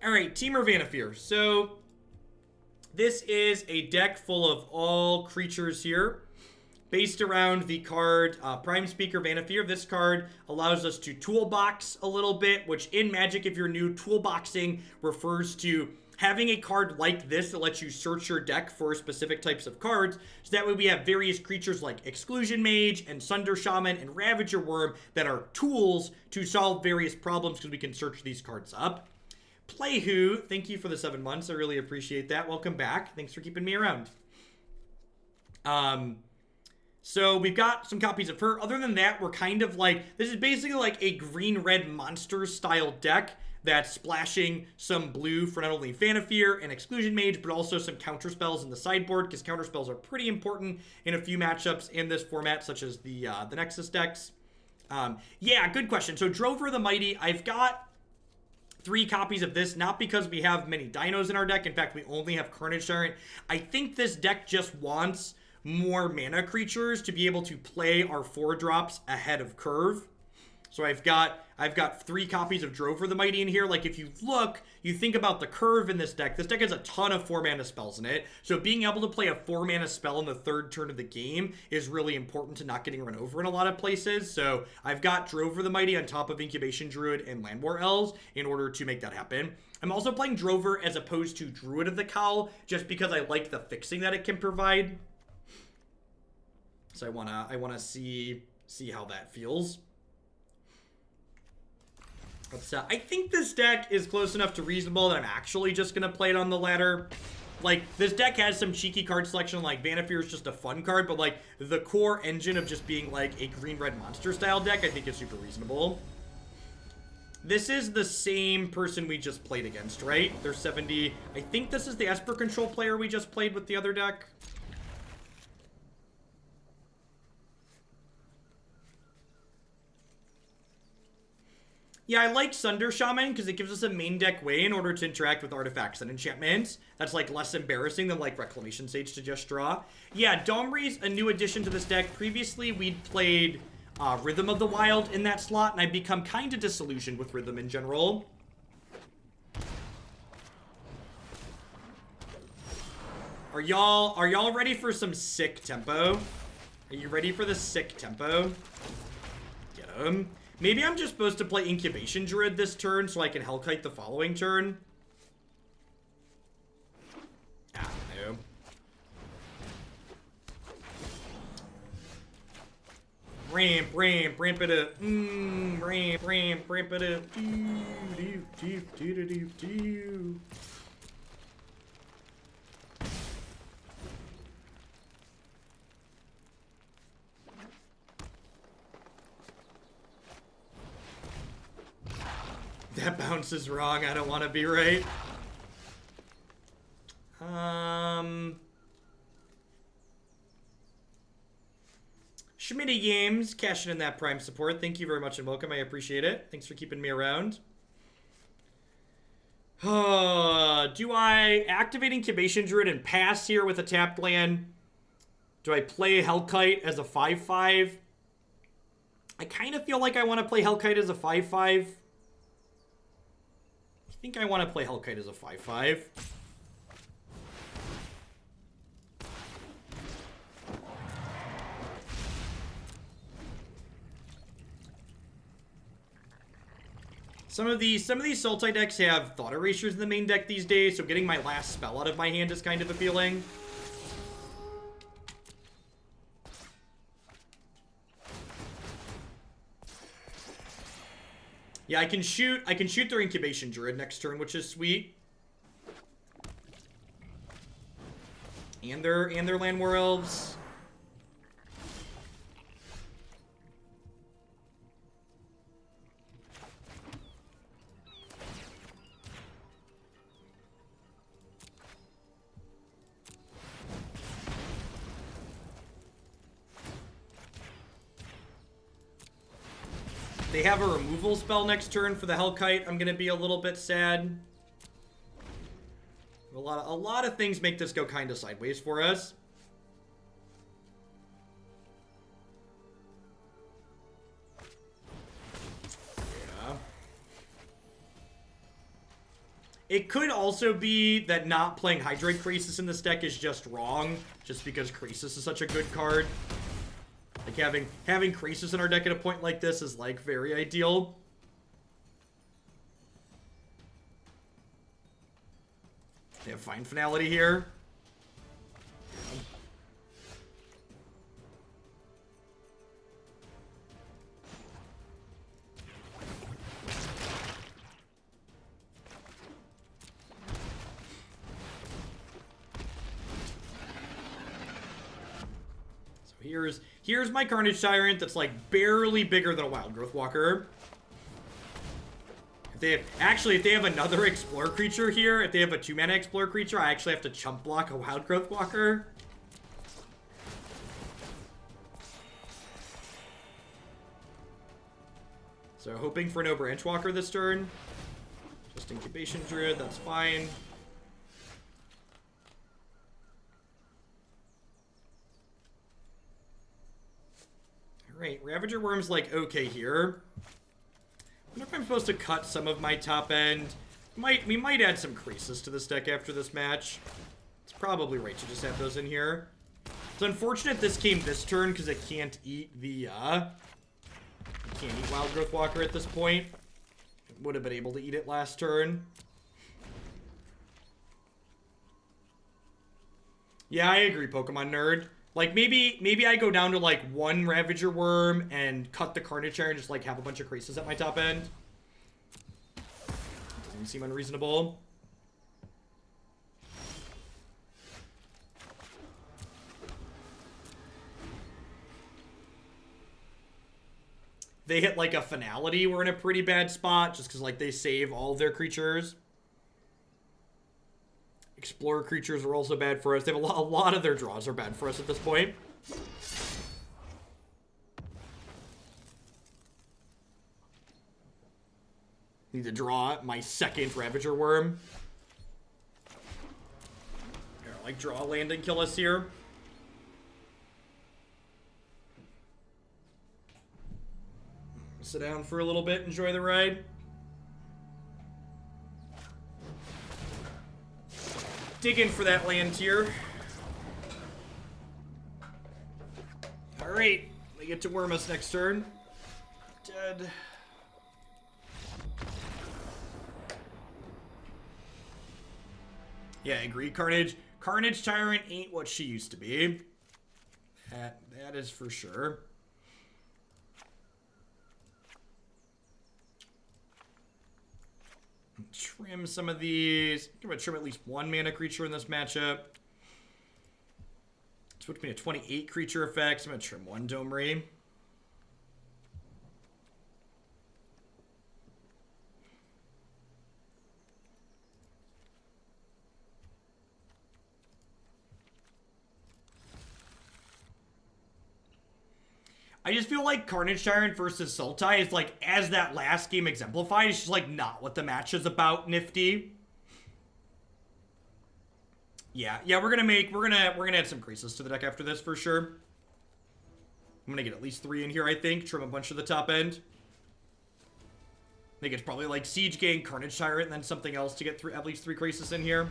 All right, Temur Vannifar. So this is a deck full of all creatures here, based around the card Prime Speaker Vannifar. This card allows us to toolbox a little bit, which in Magic, if you're new, toolboxing refers to having a card like this that lets you search your deck for specific types of cards. So that way we have various creatures like Exclusion Mage and Sunder Shaman and Ravager Wurm that are tools to solve various problems because we can search these cards up. Playhu, thank you for the 7 months. I really appreciate that. Welcome back. Thanks for keeping me around. So we've got some copies of her. Other than that, we're kind of like, this is basically like a green-red monster style deck that's splashing some blue for not only Vannifar and Exclusion Mage, but also some counterspells in the sideboard, because counterspells are pretty important in a few matchups in this format, such as the Nexus decks. Yeah, good question. So Drover the Mighty, I've got 3 copies of this, not because we have many dinos in our deck. In fact, we only have Carnage Tyrant. I think this deck just wants more mana creatures to be able to play our 4-drops ahead of curve. So I've got 3 copies of Drover the Mighty in here. Like, if you look, you think about the curve in this deck. This deck has a ton of 4-mana spells in it. So being able to play a 4-mana spell in the 3rd turn of the game is really important to not getting run over in a lot of places. So I've got Drover the Mighty on top of Incubation Druid and Llanowar Elves in order to make that happen. I'm also playing Drover as opposed to Druid of the Cowl, just because I like the fixing that it can provide. So I wanna see how that feels. I think this deck is close enough to reasonable that I'm actually just going to play it on the ladder. Like, this deck has some cheeky card selection, like Vannifar is just a fun card, but like, the core engine of just being like a green-red monster style deck, I think is super reasonable. This is the same person we just played against, right? They're 70. I think this is the Esper Control player we just played with the other deck. Yeah, I like Sunder Shaman because it gives us a main deck way in order to interact with artifacts and enchantments. That's like less embarrassing than like Reclamation Sage to just draw. Yeah, Domri's a new addition to this deck. Previously, we'd played Rhythm of the Wild in that slot, and I've become kind of disillusioned with Rhythm in general. Are y'all ready for some sick tempo? Are you ready for the sick tempo? Get him. Maybe I'm just supposed to play Incubation Druid this turn so I can Hellkite the following turn. Ah, no. Ramp it up. Ramp it up. Do. That bounce is wrong. I don't want to be right. Schmitty Games, cashing in that Prime support. Thank you very much and welcome. I appreciate it. Thanks for keeping me around. Do I activate Incubation Druid and pass here with a tapped land? Do I play Hellkite as a 5/5? I kind of feel like I want to play Hellkite as a 5/5. I think I want to play Hellkite as a 5/5. Some of these Sultai decks have Thought Erasures in the main deck these days, so getting my last spell out of my hand is kind of appealing. Yeah, I can shoot their Incubation Druid next turn, which is sweet. And their Llanowar Elves. They have a removal spell next turn for the Hellkite. I'm gonna be a little bit sad. A lot of things make this go kind of sideways for us. Yeah. It could also be that not playing Hydroid Krasis in this deck is just wrong, just because Krasis is such a good card. Like, having Krasis in our deck at a point like this is, like, very ideal. They have Fine Finality here. Here's my Carnage Tyrant that's like barely bigger than a Wild Growth Walker. If they have another Explorer creature here, if they have a 2-mana Explorer creature, I actually have to chump block a Wild Growth Walker. So hoping for no Branch Walker this turn. Just Incubation Druid, that's fine. Alright, Ravager Wurm's like okay here. I wonder if I'm supposed to cut some of my top end. We might add some Krasis to this deck after this match. It's probably right to just have those in here. It's unfortunate this came this turn because it can't eat the can't eat Wild Growth Walker at this point. It would have been able to eat it last turn. Yeah, I agree, Pokemon Nerd. Like, maybe I go down to, like, 1 Ravager Wurm and cut the Carnage Tyrant and just, like, have a bunch of Krasis at my top end. Doesn't seem unreasonable. They hit, like, a Finality. We're in a pretty bad spot just because, like, they save all of their creatures. Explorer creatures are also bad for us. They have a lot of their draws are bad for us at this point. Need to draw my second Ravager Wurm. Here, like, draw a land and kill us here. Sit down for a little bit, enjoy the ride. Dig in for that land tier. Alright, they get to worm us next turn. Dead. Yeah, I agree. Carnage Tyrant ain't what she used to be. That is for sure. Trim some of these. I'm going to trim at least 1 mana creature in this matchup. Switch me to 28 creature effects. I'm going to trim 1 Domri. I just feel like Carnage Tyrant versus Sultai is like, as that last game exemplified, it's just like not what the match is about, Nifty. Yeah, we're gonna add some Krasis to the deck after this for sure. I'm gonna get at least 3 in here, I think. Trim a bunch of the top end. I think it's probably like Siege Gang, Carnage Tyrant, and then something else to get at least 3 Krasis in here.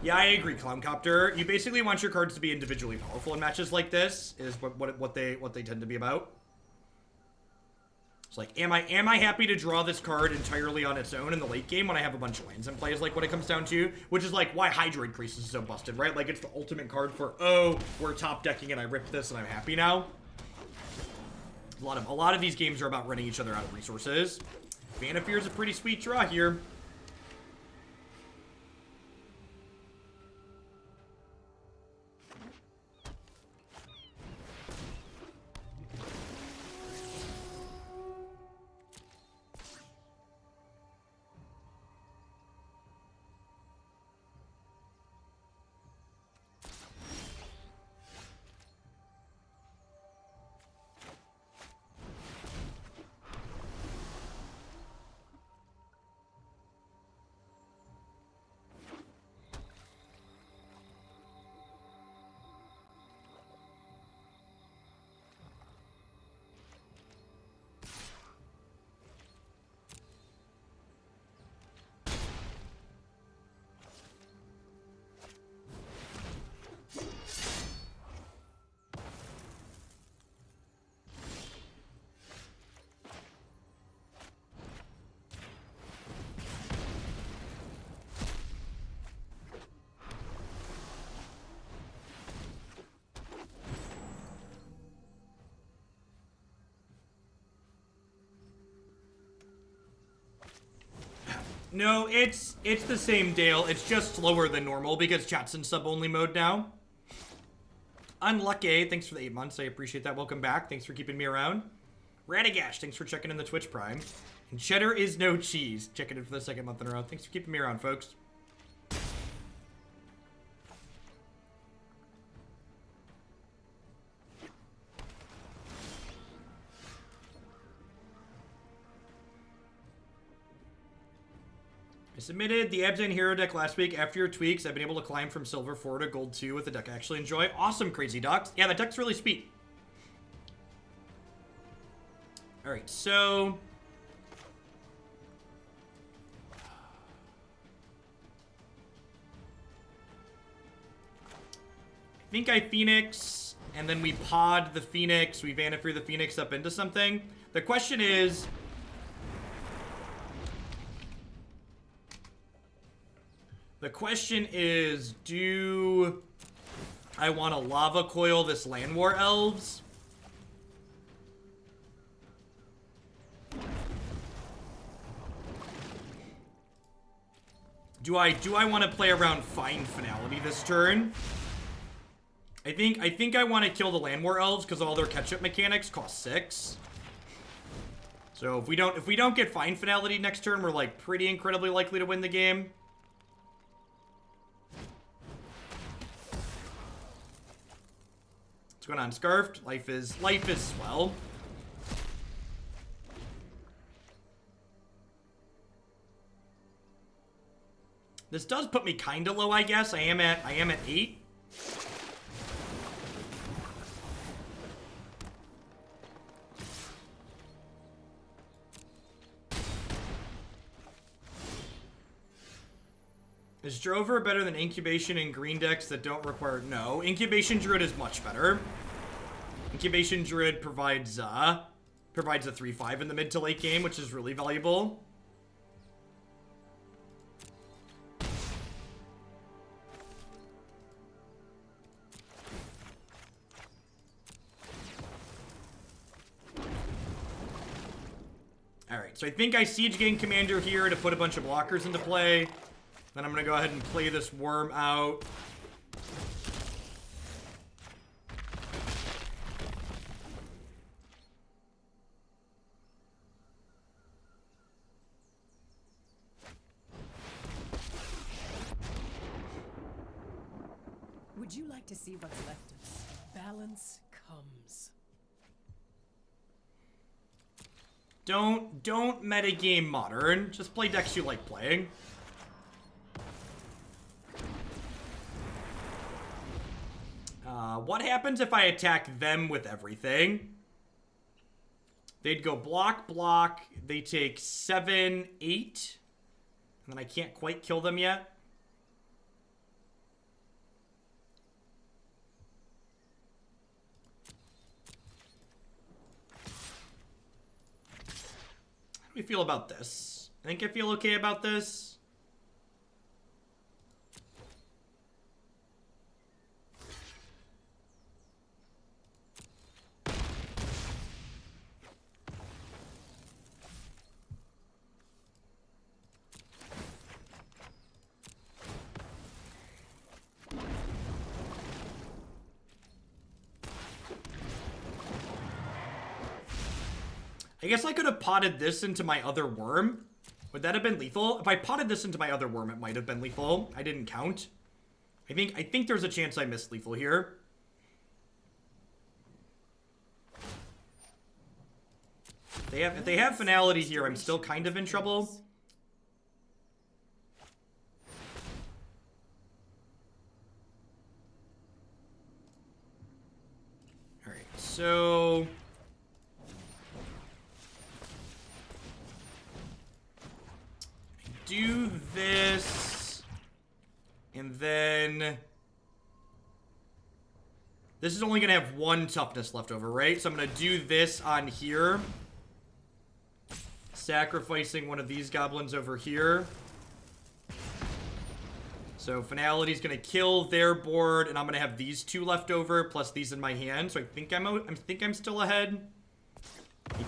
Yeah, I agree, Cloudcopter. You basically want your cards to be individually powerful in matches like this, is what they tend to be about. It's like, am I happy to draw this card entirely on its own in the late game when I have a bunch of lands in play is like what it comes down to, which is like why Hydroid Krasis is so busted, right? Like it's the ultimate card for, oh, we're top decking and I ripped this and I'm happy now. A lot of these games are about running each other out of resources. Vannifar is a pretty sweet draw here. No, it's the same, Dale. It's just slower than normal because chat's in sub-only mode now. Unlucky, thanks for the 8 months. I appreciate that. Welcome back. Thanks for keeping me around. Radigash, thanks for checking in the Twitch Prime. And cheddar is no cheese. Checking in for the 2nd month in a row. Thanks for keeping me around, folks. I submitted the Abzan Hero deck last week. After your tweaks, I've been able to climb from Silver 4 to Gold 2 with the deck I actually enjoy. Awesome, Crazy Ducks. Yeah, that deck's really sweet. Alright, so... I think I Phoenix, and then we pod the Phoenix. We Vannifar the Phoenix up into something. The question is... do I want to Lava Coil this Llanowar Elves? Do I want to play around Find Finality this turn? I think I want to kill the Llanowar Elves because all their catch-up mechanics cost 6. So if we don't get Find Finality next turn, we're like pretty incredibly likely to win the game. What's going on, Scarfed? Life is swell. This does put me kind of low, I guess. I am at 8. Is Drover better than Incubation in green decks that don't require... No, Incubation Druid is much better. Incubation Druid provides a 3/5 in the mid to late game, which is really valuable. Alright, so I think I Siege Gang Commander here to put a bunch of blockers into play. Then I'm going to go ahead and play this Worm out. Would you like to see what's left of us? Balance comes. Don't metagame Modern. Just play decks you like playing. What happens if I attack them with everything? They'd go block, block. They take 7, 8. And then I can't quite kill them yet. How do we feel about this? I think I feel okay about this. I guess I could have potted this into my other worm. Would that have been lethal? If I potted this into my other worm, it might have been lethal. I didn't count. I think there's a chance I missed lethal here. If they have finality here, I'm still kind of in trouble. Alright, so... do this, and then this is only gonna have 1 toughness left over, right? So I'm gonna do this on here, sacrificing one of these goblins over here. So finality's gonna kill their board, and I'm gonna have these 2 left over plus these in my hand. So I think I'm still ahead. I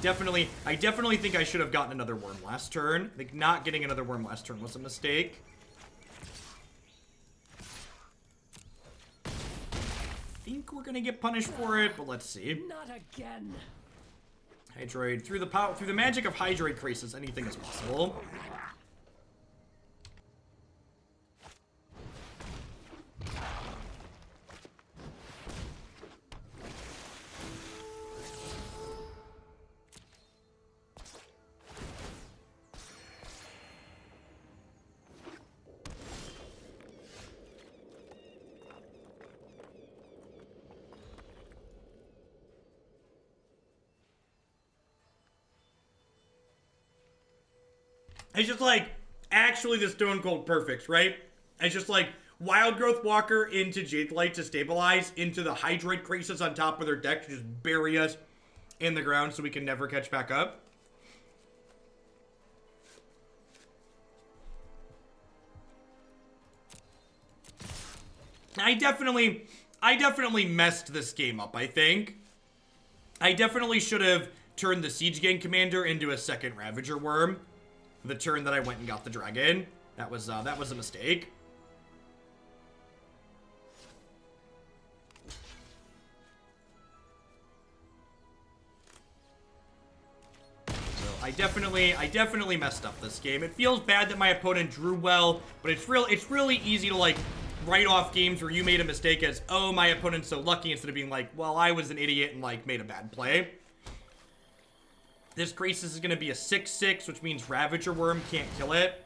definitely think I should have gotten another worm last turn. I think not getting another worm last turn was a mistake. I think we're gonna get punished for it, but let's see. Not again. Hydroid, through the magic of Hydroid Krasis, anything is possible. It's just like, actually the Stone Cold Perfect, right? It's just like, Wild Growth Walker into Jadelight to stabilize, into the Hydroid Krasis on top of their deck to just bury us in the ground so we can never catch back up. I definitely messed this game up, I think. I definitely should have turned the Siege Gang Commander into a second Ravager Wurm. The turn that I went and got the dragon. That was a mistake. So I definitely messed up this game. It feels bad that my opponent drew well, but it's really easy to like write off games where you made a mistake as, oh, my opponent's so lucky, instead of being like, well, I was an idiot and like made a bad play. This Krasis is going to be a 6/6, which means Ravager Wurm can't kill it.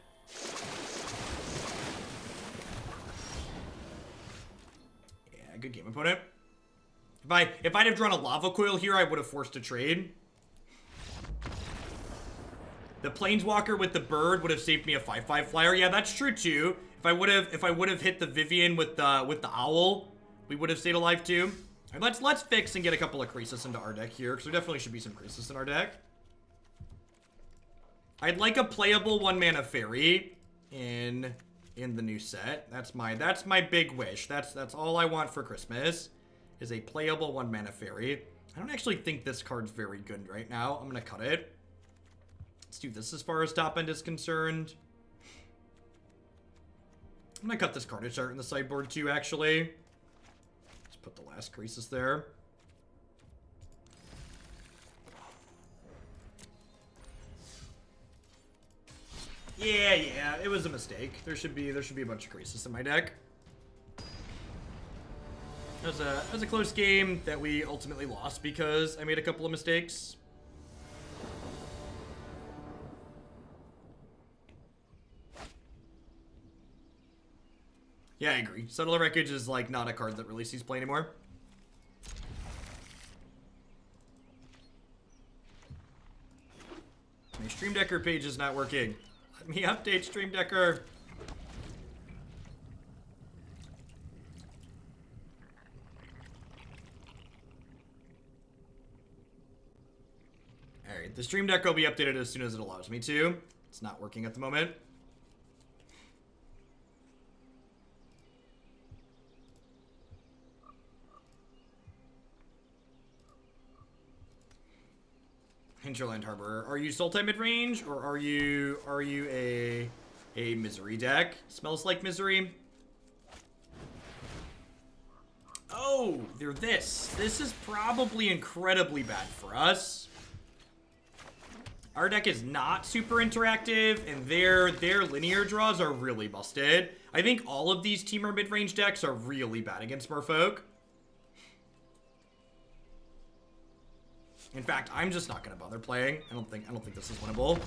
Yeah, good game, opponent. If I'd have drawn a Lava Coil here, I would have forced a trade. The Planeswalker with the bird would have saved me a 5/5 flyer. Yeah, that's true too. If I would have hit the Vivien with the owl, we would have stayed alive too. All right, let's fix and get a couple of Krasis into our deck here, because there definitely should be some Krasis in our deck. I'd like a playable 1-mana fairy in the new set. That's my big wish. That's all I want for Christmas, is a playable 1-mana fairy. I don't actually think this card's very good right now. I'm gonna cut it. Let's do this as far as top end is concerned. I'm gonna cut this Carnage art in the sideboard too, actually. Just put the last Krasis there. Yeah, it was a mistake. There should be a bunch of Krasis in my deck. It was a close game that we ultimately lost because I made a couple of mistakes. Yeah, I agree. Subtle Wreckage is like not a card that really sees play anymore. My Stream Decker page is not working. Let me update Stream Decker. Alright, the Stream Deck will be updated as soon as it allows me to. It's not working at the moment. Hinterland Harbor. Are you Sultai mid-range, or are you a Misery deck? Smells like Misery. Oh, they're this. This is probably incredibly bad for us. Our deck is not super interactive, and their linear draws are really busted. I think all of these Temur mid-range decks are really bad against Merfolk. In fact, I'm just not gonna bother playing. I don't think this is winnable.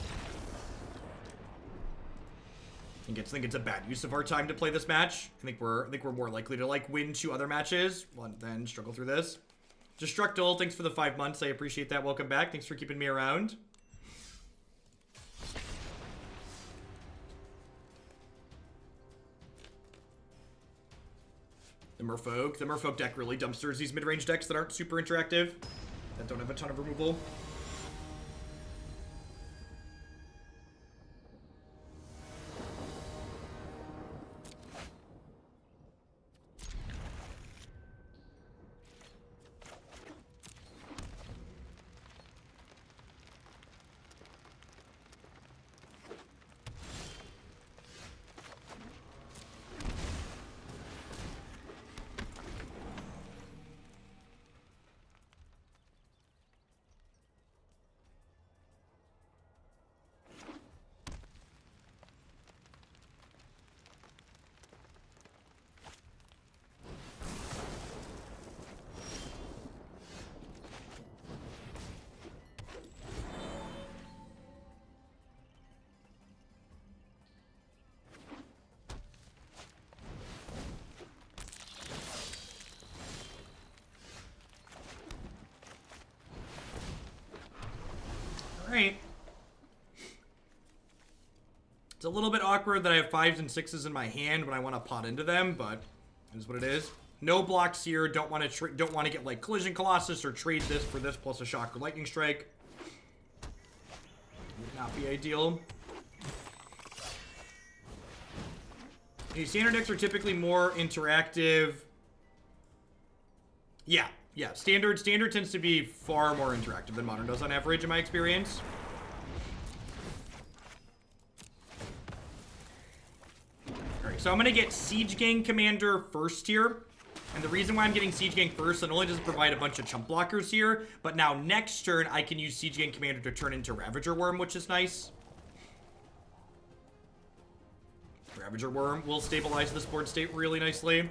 I think it's a bad use of our time to play this match. I think we're more likely to like win 2 other matches than struggle through this. Destructile, thanks for the 5 months. I appreciate that. Welcome back. Thanks for keeping me around. The Merfolk deck really dumpsters these mid-range decks that aren't super interactive, that don't have a ton of removal. a little bit awkward that I have 5s and 6s in my hand when I want to pot into them, but it is what it is. No blocks here. Don't want to get like Collision Colossus or trade this for this plus a Shock or Lightning Strike. Would not be ideal. These standard decks are typically more interactive. Yeah. Standard tends to be far more interactive than Modern does on average, in my experience. Alright, so I'm gonna get Siege Gang Commander first here. And the reason why I'm getting Siege Gang first, not only does it provide a bunch of chump blockers here, but now next turn I can use Siege Gang Commander to turn into Ravager Wurm, which is nice. Ravager Wurm will stabilize this board state really nicely.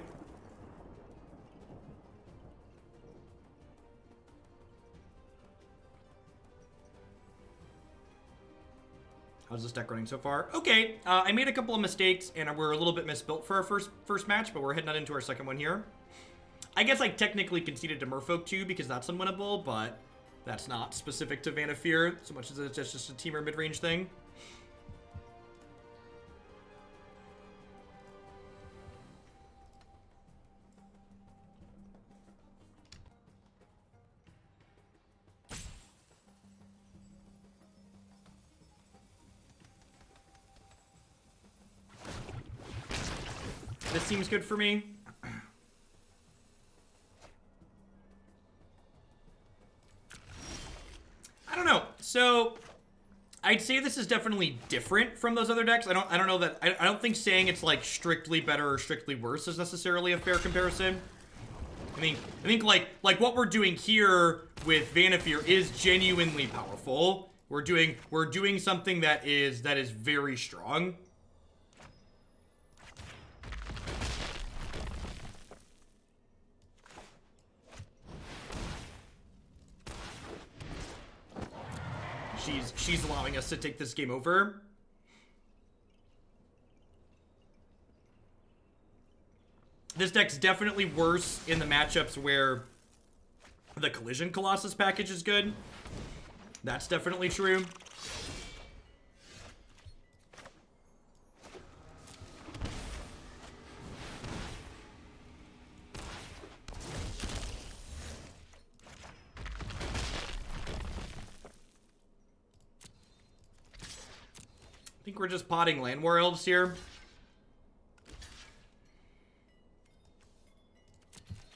How's this deck running so far? Okay, I made a couple of mistakes, and we're a little bit misbuilt for our first match, but we're heading on into our second one here. I guess I technically conceded to Merfolk too, because that's unwinnable, but that's not specific to Vannifar, so much as it's just a Temur mid-range thing. This seems good for me. I don't know. So I'd say this is definitely different from those other decks. I don't know that I don't think saying it's like strictly better or strictly worse is necessarily a fair comparison. I think like what we're doing here with Vannifar is genuinely powerful. We're doing something that is very strong. She's allowing us to take this game over. This deck's definitely worse in the matchups where the Collision Colossus package is good. That's definitely true. I think we're just potting Llanowar Elves here.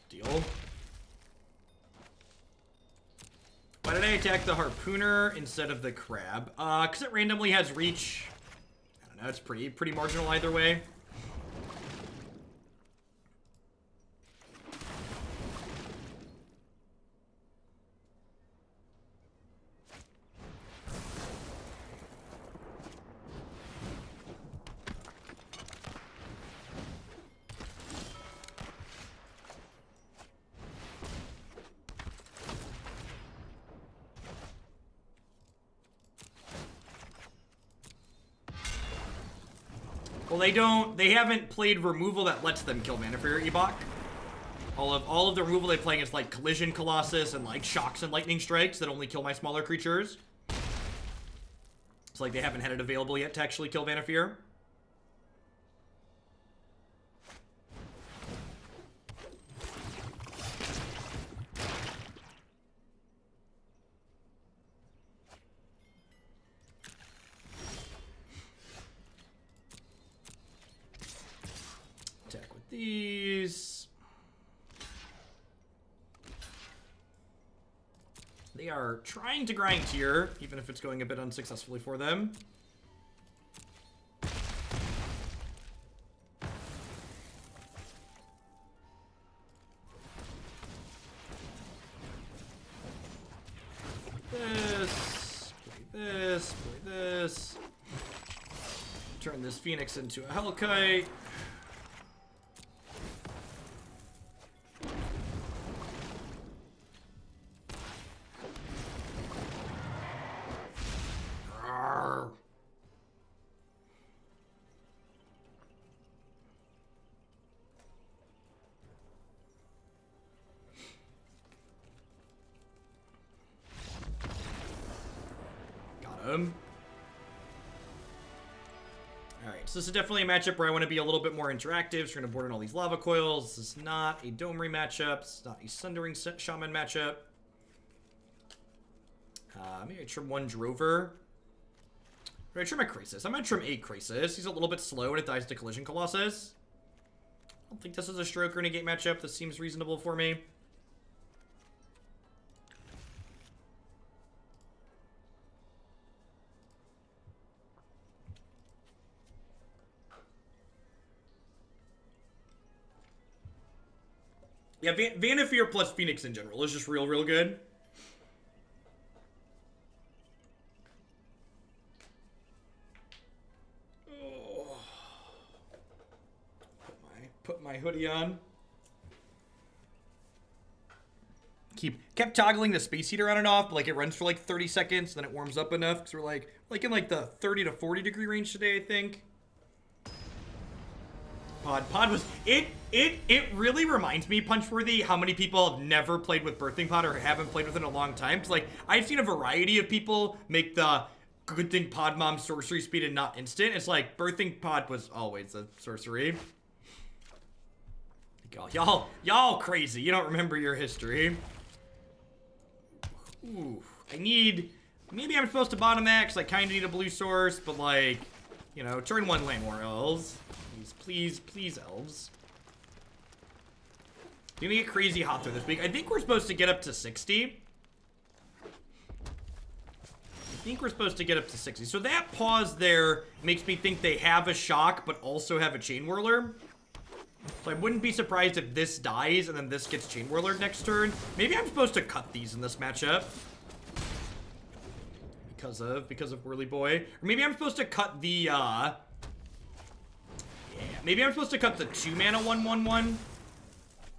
Deal. Why did I attack the Harpooner instead of the Crab? Because it randomly has reach. I don't know, it's pretty marginal either way. Well, they haven't played removal that lets them kill Vannifar Ebok. All of the removal they play is like Collision Colossus and like Shocks and Lightning Strikes that only kill my smaller creatures. It's like they haven't had it available yet to actually kill Vannifar. These... They are trying to grind here, even if it's going a bit unsuccessfully for them. Play this. Turn this Phoenix into a Hellkite. So this is definitely a matchup where I want to be a little bit more interactive. So we're going to board in all these Lava Coils. This is not a Domri matchup. It's not a Sundering Shaman matchup. Maybe I trim one Drover. Or I trim a Krasis. I'm going to trim a Krasis. He's a little bit slow and it dies to Collision Colossus. I don't think this is a Stroke or Negate matchup. This seems reasonable for me. Yeah, Vannifar plus Phoenix in general is just real good. Oh. Put my hoodie on. Kept toggling the space heater on and off, but like it runs for like 30 seconds, then it warms up enough because we're like in like the 30 to 40 degree range today, I think. Pod was it really reminds me, Punchworthy, how many people have never played with Birthing Pod or haven't played with it in a long time. Because like I've seen a variety of people make the good thing Pod Mom sorcery speed and not instant. It's like Birthing Pod was always a sorcery. Y'all crazy. You don't remember your history. Ooh, maybe I'm supposed to bottom that because I kind of need a blue source, but like, you know, turn one Llanowar Elves. Please, Elves. Gonna get crazy hot through this week. I think we're supposed to get up to 60. So that pause there makes me think they have a shock, but also have a Chain Whirler. So I wouldn't be surprised if this dies and then this gets Chain Whirler next turn. Maybe I'm supposed to cut these in this matchup. Because of Whirly Boy. Or maybe I'm supposed to cut the, maybe I'm supposed to cut the 2-mana 1/1/1.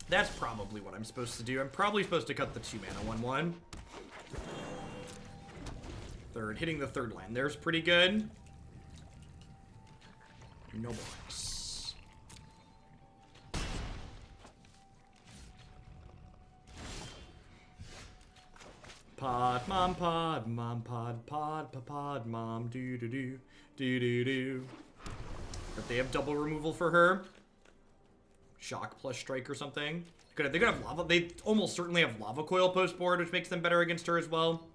That's probably what I'm supposed to do. I'm probably supposed to cut the 2-mana 1/1. Hitting the third land there's pretty good. No blocks. Pod mom, do. But they have double removal for her. Shock plus strike or something. They could have lava. They almost certainly have Lava Coil post board, which makes them better against her as well.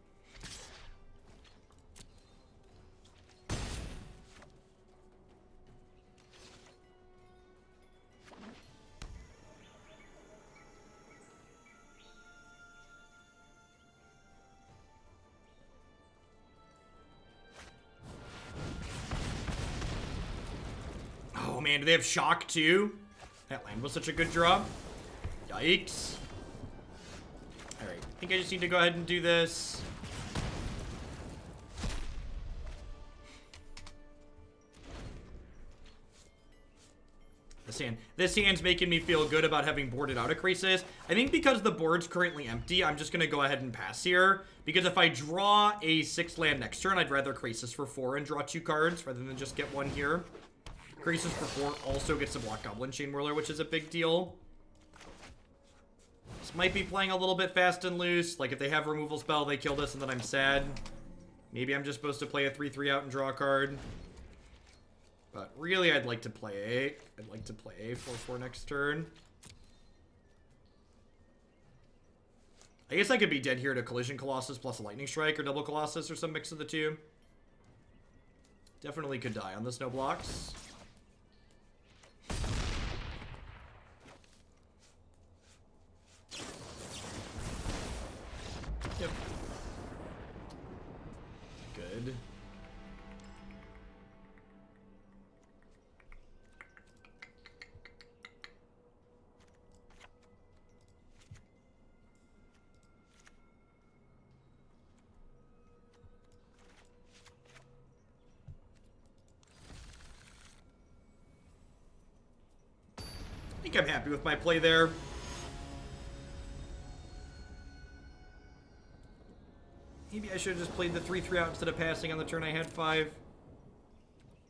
Oh man, do they have shock too? That land was such a good draw. Yikes. Alright, I think I just need to go ahead and do this. This hand's making me feel good about having boarded out a Krasis. I think because the board's currently empty, I'm just going to go ahead and pass here. Because if I draw a 6 land next turn, I'd rather Krasis for 4 and draw 2 cards rather than just get 1 here. Krasis for 4 also gets to block Goblin Chain Whirler, which is a big deal. This might be playing a little bit fast and loose. Like, if they have removal spell, they kill this, and then I'm sad. Maybe I'm just supposed to play a 3/3 out and draw a card. But really, I'd like to play a 4/4 next turn. I guess I could be dead here to Collision Colossus plus a Lightning Strike or Double Colossus or some mix of the two. Definitely could die on this no blocks. Yep. Good. I think I'm happy with my play there. Maybe I should have just played the 3/3 out instead of passing on the turn I had 5.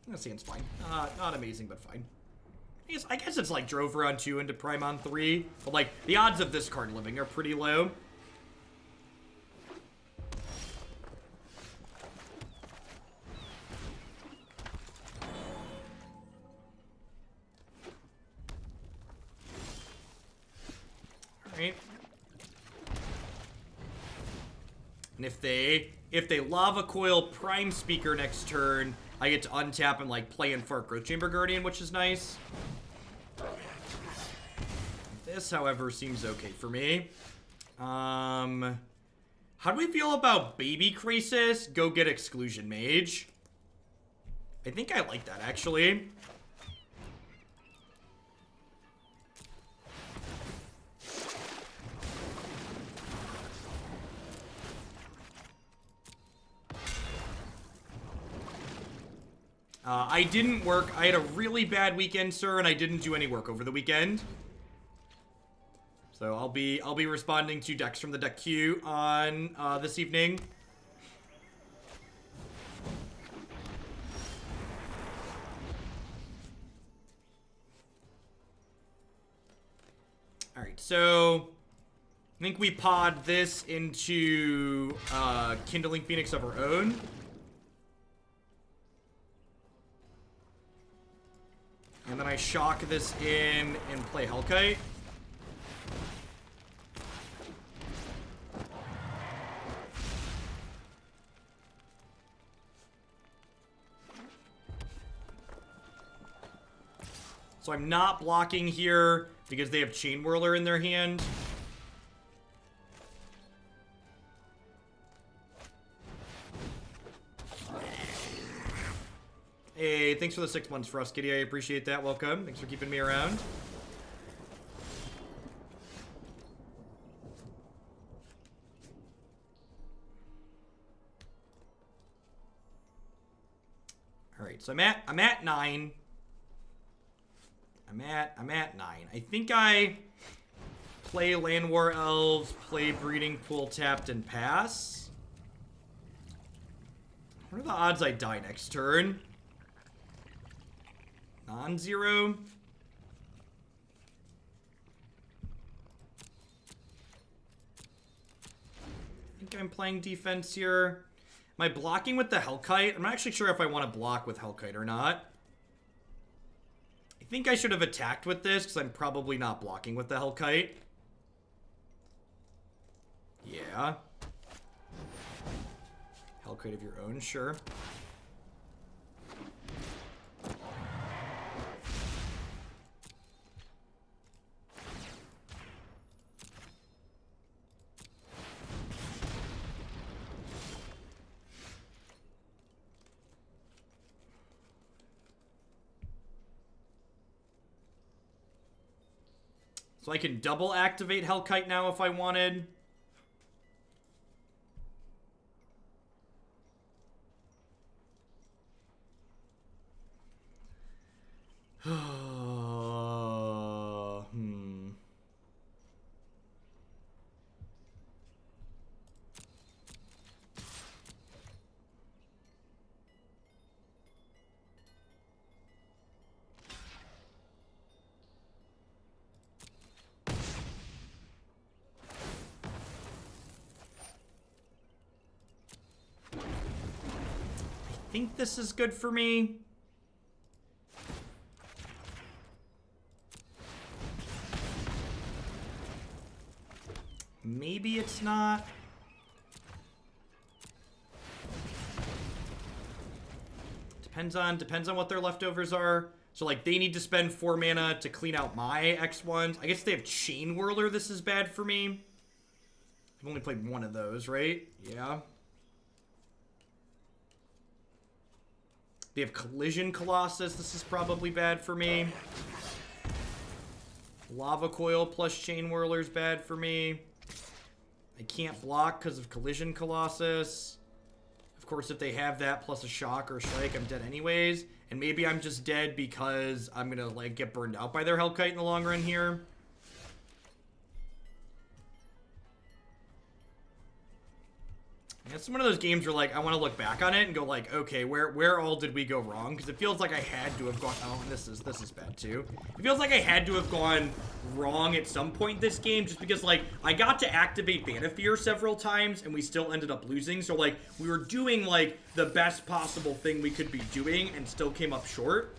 That seems fine. Not amazing, but fine. I guess it's like Drover on 2 into Prime on 3. But like, the odds of this card living are pretty low. right? And if they Lava Coil Prime Speaker next turn, I get to untap and like play in Fart Growth Chamber Guardian, which is nice. This, however, seems okay for me. How do we feel about Baby Krasis? Go get Exclusion Mage. I think I like that, actually. I didn't work. I had a really bad weekend, sir, and I didn't do any work over the weekend. So I'll be responding to decks from the deck queue on this evening. All right, so I think we pod this into Kindling Phoenix of our own. And then I shock this in and play Hellkite. So I'm not blocking here because they have Chain Whirler in their hand. Hey, thanks for the 6 months for us, Kitty. I appreciate that. Welcome. Thanks for keeping me around. All right, so I'm at 9. I'm at 9. I think I play Llanowar Elves, play Breeding Pool tapped and pass. What are the odds I die next turn? Non-zero. I think I'm playing defense here. Am I blocking with the Hellkite? I'm not actually sure if I want to block with Hellkite or not. I think I should have attacked with this because I'm probably not blocking with the Hellkite. Yeah. Hellkite of your own, sure. So I can double activate Hellkite now if I wanted. I think this is good for me. Maybe it's not. Depends on what their leftovers are. So like they need to spend 4 mana to clean out my X1s. I guess they have Chain Whirler. This is bad for me. I've only played one of those, right? Yeah. They have Collision Colossus. This is probably bad for me. Lava Coil plus Chain Whirler is bad for me. I can't block because of Collision Colossus. Of course, if they have that plus a shock or a strike, I'm dead anyways. And maybe I'm just dead because I'm going to like get burned out by their Hellkite in the long run here. It's one of those games where, like, I want to look back on it and go, like, okay, where all did we go wrong? Because it feels like I had to have gone... Oh, and this is bad, too. It feels like I had to have gone wrong at some point this game, just because, like, I got to activate Vannifar several times, and we still ended up losing. So, like, we were doing, like, the best possible thing we could be doing, and still came up short.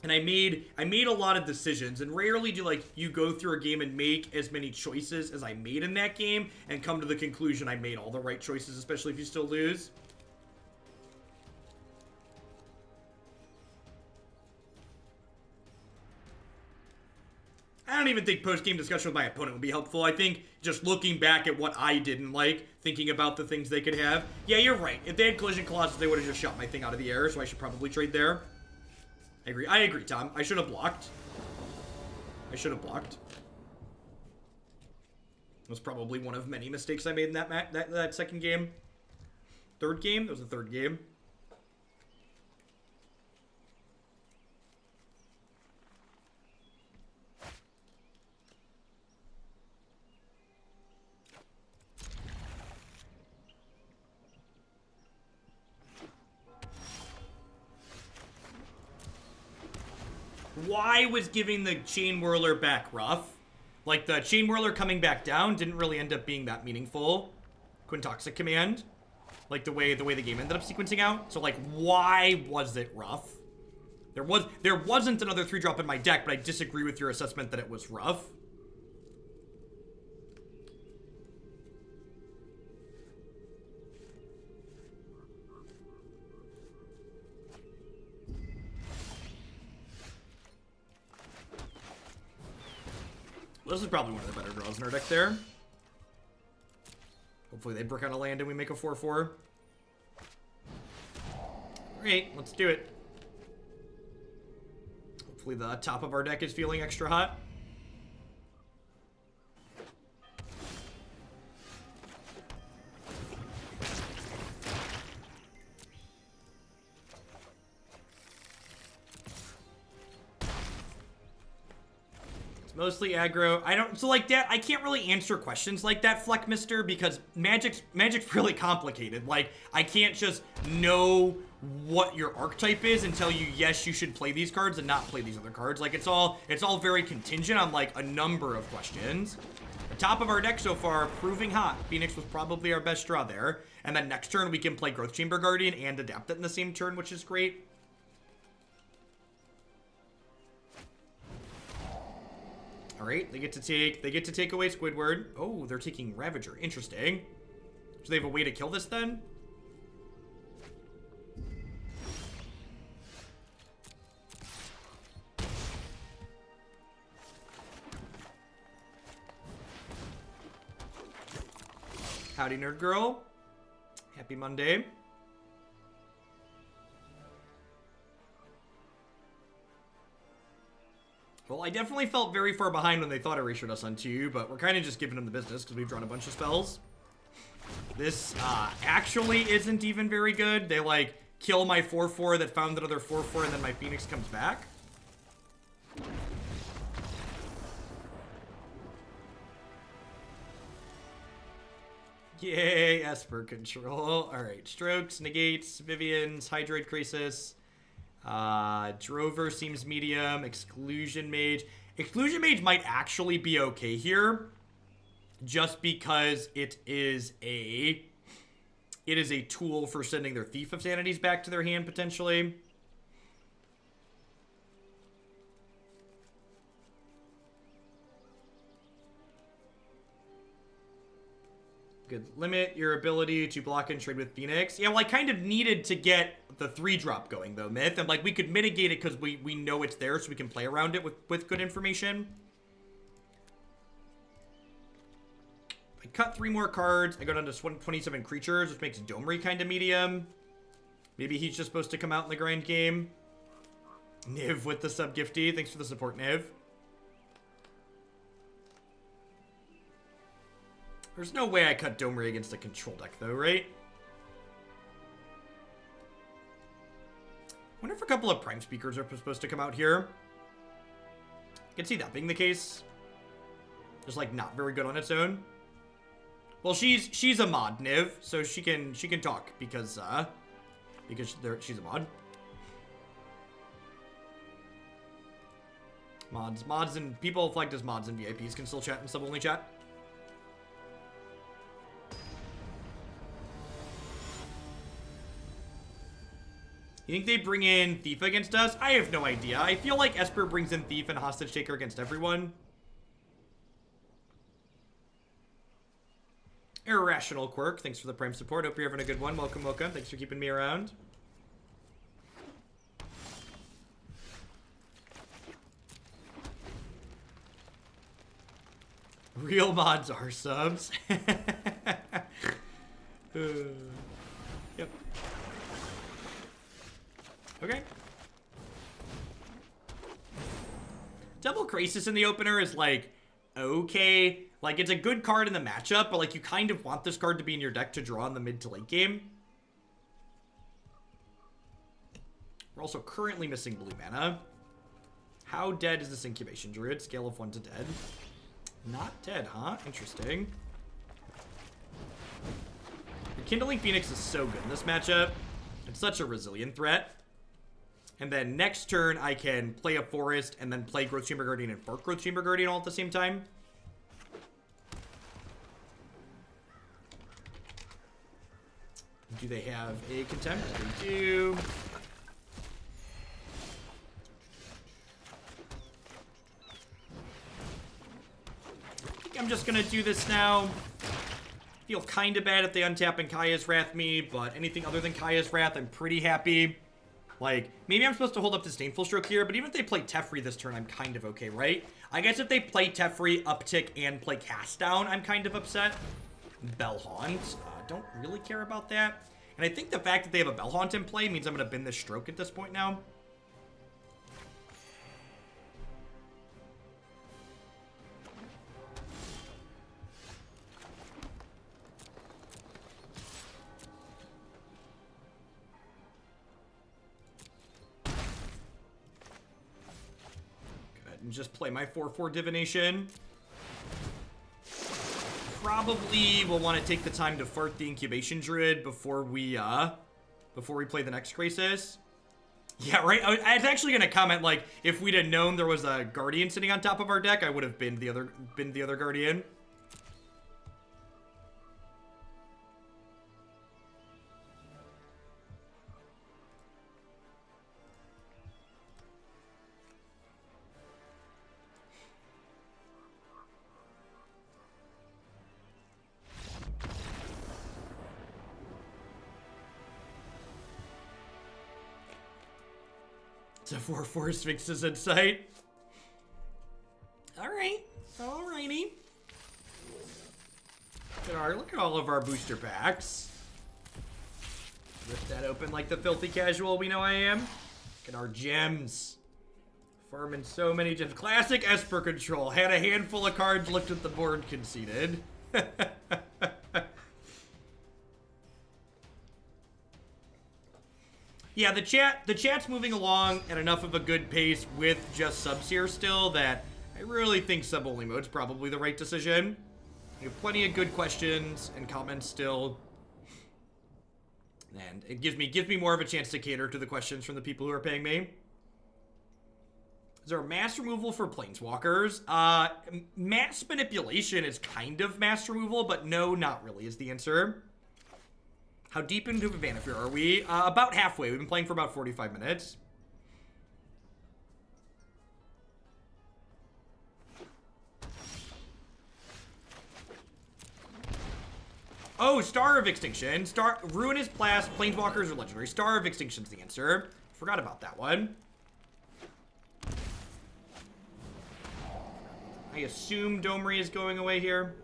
And I made a lot of decisions, and rarely do like you go through a game and make as many choices as I made in that game and come to the conclusion I made all the right choices, especially if you still lose. I don't even think post-game discussion with my opponent would be helpful. I think just looking back at what I didn't like, thinking about the things they could have. Yeah, you're right. If they had Collision Colossus, they would have just shot my thing out of the air, so I should probably trade there. I agree, Tom. I should have blocked. That was probably one of many mistakes I made in that second game. Third game? That was the third game. Why was giving the Chain Whirler back rough? Like, the Chain Whirler coming back down didn't really end up being that meaningful. Quintoxic command. Like, the way the game ended up sequencing out. So, like, why was it rough? There wasn't another 3-drop in my deck, but I disagree with your assessment that it was rough. This is probably one of the better draws in our deck there. Hopefully they brick on a land and we make a 4-4. Alright, let's do it. Hopefully the top of our deck is feeling extra hot. Mostly aggro. So like that, I can't really answer questions like that, Fleckmister, because Magic's really complicated. Like, I can't just know what your archetype is and tell you, yes, you should play these cards and not play these other cards. Like, it's all very contingent on, like, a number of questions. The top of our deck so far, proving hot. Phoenix was probably our best draw there. And then next turn, we can play Growth Chamber Guardian and Adapt It in the same turn, which is great. All right, they get to take away Squidward. Oh, they're taking Ravager. Interesting. So they have a way to kill this then? Howdy, Nerd Girl. Happy Monday. Well, I definitely felt very far behind when they thought erasured us on 2, but we're kind of just giving them the business because we've drawn a bunch of spells. This actually isn't even very good. They, like, kill my 4-4 that found another 4-4, and then my Phoenix comes back. Yay, Esper control. Alright, strokes, negates, Vivien's, Hydroid Krasis. Drover seems medium. Exclusion Mage. Exclusion Mage might actually be okay here, just because it is a tool for sending their Thief of Sanities back to their hand, potentially. Could limit your ability to block and trade with Phoenix. Yeah, well, I kind of needed to get the 3-drop going, though, Myth. And, like, we could mitigate it because we know it's there, so we can play around it with good information. I cut 3 more cards. I go down to 27 creatures, which makes Domri kind of medium. Maybe he's just supposed to come out in the grind game. Niv with the sub-gifty. Thanks for the support, Niv. There's no way I cut Domri against a control deck, though, right? Wonder if a couple of Prime Speakers are supposed to come out here. I can see that being the case. Just, like, not very good on its own. Well, she's a mod, Niv, so she can talk because she's a mod. Mods and people flagged as mods and VIPs can still chat and sub-only chat. You think they bring in Thief against us? I have no idea. I feel like Esper brings in Thief and Hostage Taker against everyone. Irrational Quirk, thanks for the Prime support. Hope you're having a good one. Welcome, welcome. Thanks for keeping me around. Real mods are subs. Yep. Okay. Double Krasis in the opener is like, okay. Like, it's a good card in the matchup, but like, you kind of want this card to be in your deck to draw in the mid to late game. We're also currently missing blue mana. How dead is this Incubation Druid? Scale of 1 to dead. Not dead, huh? Interesting. Rekindling Phoenix is so good in this matchup. It's such a resilient threat. And then next turn, I can play a Forest and then play Growth Chamber Guardian and Fork Growth Chamber Guardian all at the same time. Do they have a Contempt? They do. I'm just gonna do this now. Feel kind of bad if they untap and Kaya's Wrath me, but anything other than Kaya's Wrath, I'm pretty happy. Like, maybe I'm supposed to hold up Disdainful Stroke here, but even if they play Teferi this turn, I'm kind of okay, right? I guess if they play Teferi, Uptick, and play Cast Down, I'm kind of upset. Bellhaunt. Don't really care about that. And I think the fact that they have a Bellhaunt in play means I'm going to bin this Stroke at this point now. And just play my 4/4 Divination. Probably will want to take the time to fart the Incubation Druid before we play the next Krasis. Yeah, right. I was actually gonna comment, like, if we'd have known there was a Guardian sitting on top of our deck, I would have binned the other Guardian. It's a 4/4 Sphinx's Insight. Alright. Alrighty. Look at all of our booster packs. Rip that open like the filthy casual we know I am. Look at our gems. Farming so many gems. Classic Esper control. Had a handful of cards, looked at the board, conceded. Yeah, the chat's moving along at enough of a good pace with just subs here still that I really think sub-only mode's probably the right decision. We have plenty of good questions and comments still. And it gives me more of a chance to cater to the questions from the people who are paying me. Is there a mass removal for Planeswalkers? Mass manipulation is kind of mass removal, but no, not really is the answer. How deep into Vannifar are we? About halfway. We've been playing for about 45 minutes. Oh, Star of Extinction. Ruinous Blast, Planeswalkers, or Legendary. Star of Extinction's the answer. Forgot about that one. I assume Domri is going away here.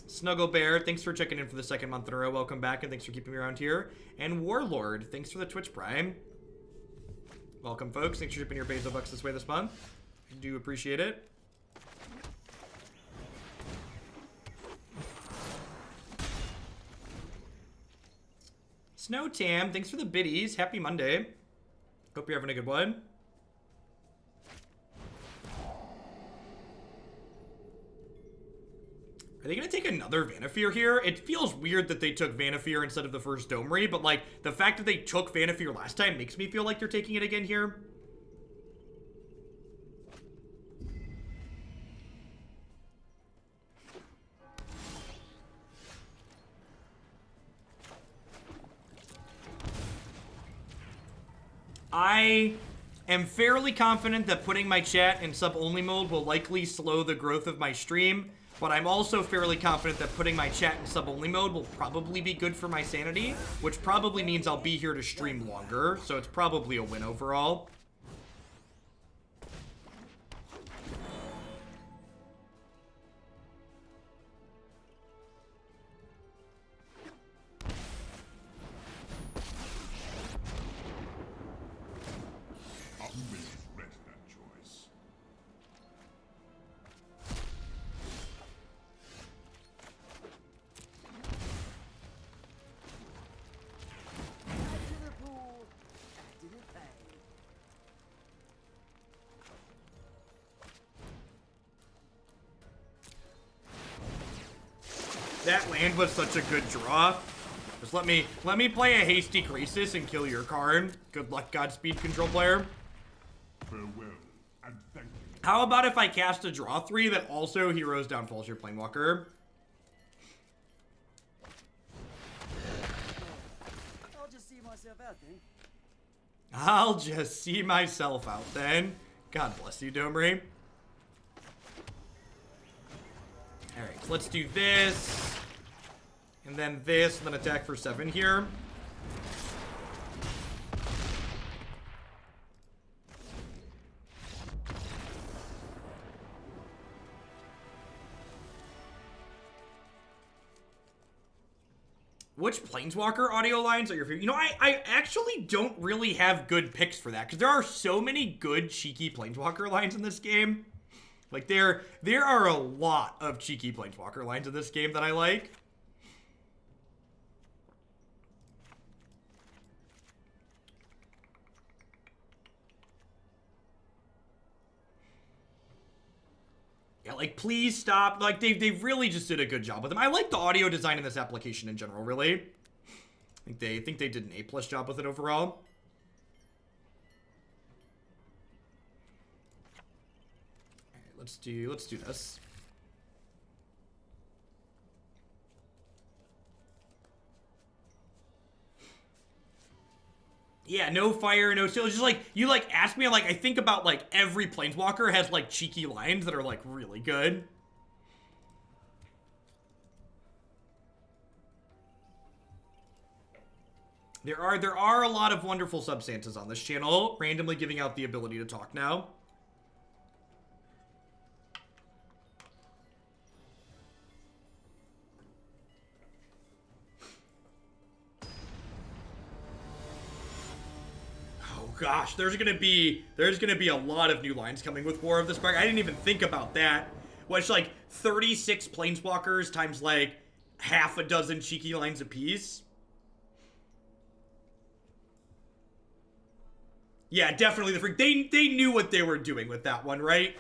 Snuggle Bear, thanks for checking in for the second month in a row. Welcome back, and thanks for keeping me around here. And Warlord, thanks for the Twitch Prime. Welcome, folks. Thanks for shipping your Basil Bucks this way this month. I do appreciate it. Snow Tam, thanks for the biddies. Happy Monday. Hope you're having a good one. Are they going to take another Vannifar here? It feels weird that they took Vannifar instead of the first Domri, but like the fact that they took Vannifar last time makes me feel like they're taking it again here. I am fairly confident that putting my chat in sub-only mode will likely slow the growth of my stream, but I'm also fairly confident that putting my chat in sub-only mode will probably be good for my sanity, which probably means I'll be here to stream longer, so it's probably a win overall. That land was such a good draw. Just let me play a hasty Krasis and kill your card. Good luck, Godspeed, control player. Farewell, and thank you. How about if I cast a draw 3 that also heroes downfalls your Planewalker? I'll just see myself out then. I'll just see myself out then. God bless you, Domri. Alright, so let's do this. And then this, and then attack for 7 here. Which Planeswalker audio lines are your favorite? You know, I actually don't really have good picks for that, because there are so many good, cheeky Planeswalker lines in this game. Like, there are a lot of cheeky Planeswalker lines in this game that I like. Yeah, like, please stop. Like, they really just did a good job with them. I like the audio design in this application in general, really. I think they did an A+ job with it overall. Alright, let's do this. Yeah, no fire, no steel. It's just like, you like ask me, like, I think about like every Planeswalker has like cheeky lines that are like really good. There are a lot of wonderful substances on this channel, randomly giving out the ability to talk now. Gosh, there's gonna be a lot of new lines coming with War of the Spark. I didn't even think about that. Well, it's like 36 Planeswalkers times like half a dozen cheeky lines apiece. Yeah, definitely the freak. They knew what they were doing with that one, right?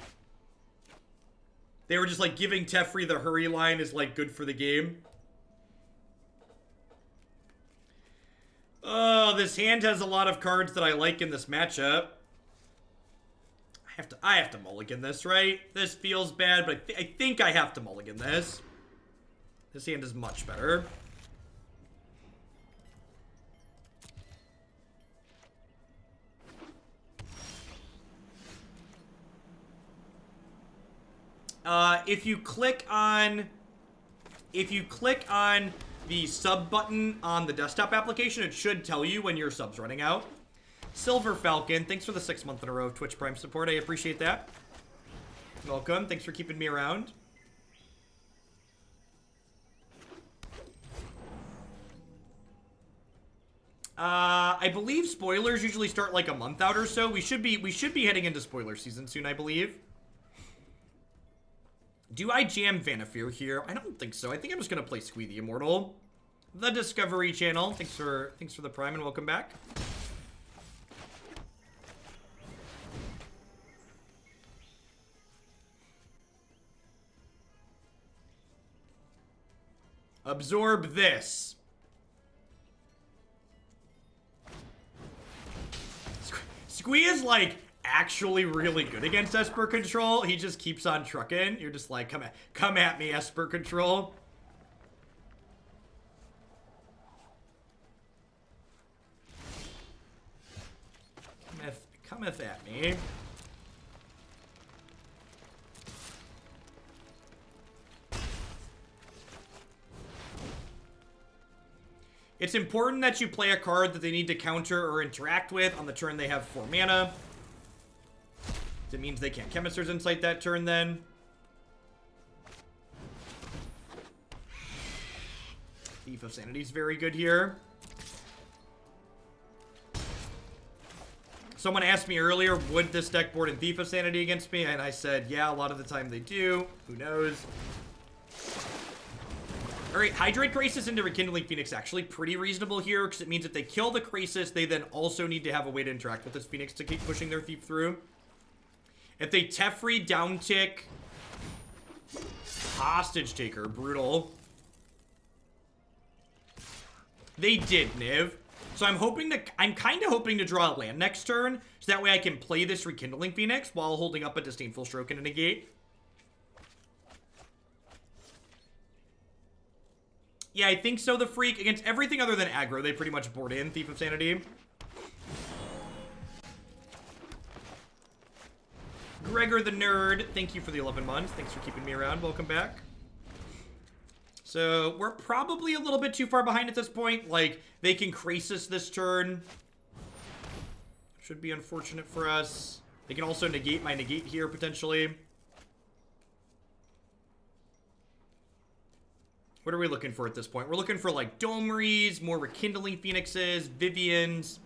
They were just like giving Teferi the hurry line is like good for the game. Oh, this hand has a lot of cards that I like in this matchup. I have to mulligan this, right? This feels bad, but I think I have to mulligan this. This hand is much better. If you click on the sub button on the desktop application, it should tell you when your sub's running out. Silver Falcon, thanks for the 6th month in a row of Twitch Prime support. I appreciate that. Welcome. Thanks for keeping me around. I believe spoilers usually start like a month out or so. We should be heading into spoiler season soon, I believe. Do I jam Vannifar here? I don't think so. I think I'm just gonna play Squee the Immortal. The Discovery Channel. Thanks for the Prime and welcome back. Absorb this. Squee is like actually really good against Esper Control. He just keeps on trucking. You're just like, come at me, Esper Control. cometh at me. It's important that you play a card that they need to counter or interact with on the turn they have 4 mana. It means they can't Chemist's Insight that turn then. Thief of Sanity is very good here. Someone asked me earlier, would this deck board in Thief of Sanity against me? And I said, yeah, a lot of the time they do. Who knows? Alright, Hydroid Krasis into Rekindling Phoenix actually pretty reasonable here, because it means if they kill the Krasis, they then also need to have a way to interact with this Phoenix to keep pushing their Thief through. If they Teferi, downtick, Hostage Taker, brutal. They did, Niv. So I'm kind of hoping to draw a land next turn, so that way I can play this Rekindling Phoenix while holding up a Disdainful Stroke and a Negate. Yeah, I think so, the Freak. Against everything other than aggro, they pretty much board in Thief of Sanity. Gregor the Nerd, thank you for the 11 months. Thanks for keeping me around. Welcome back. So, we're probably a little bit too far behind at this point. Like, they can Krasis this turn. Should be unfortunate for us. They can also negate my Negate here, potentially. What are we looking for at this point? We're looking for, like, Domris, more Rekindling Phoenixes, Viviens.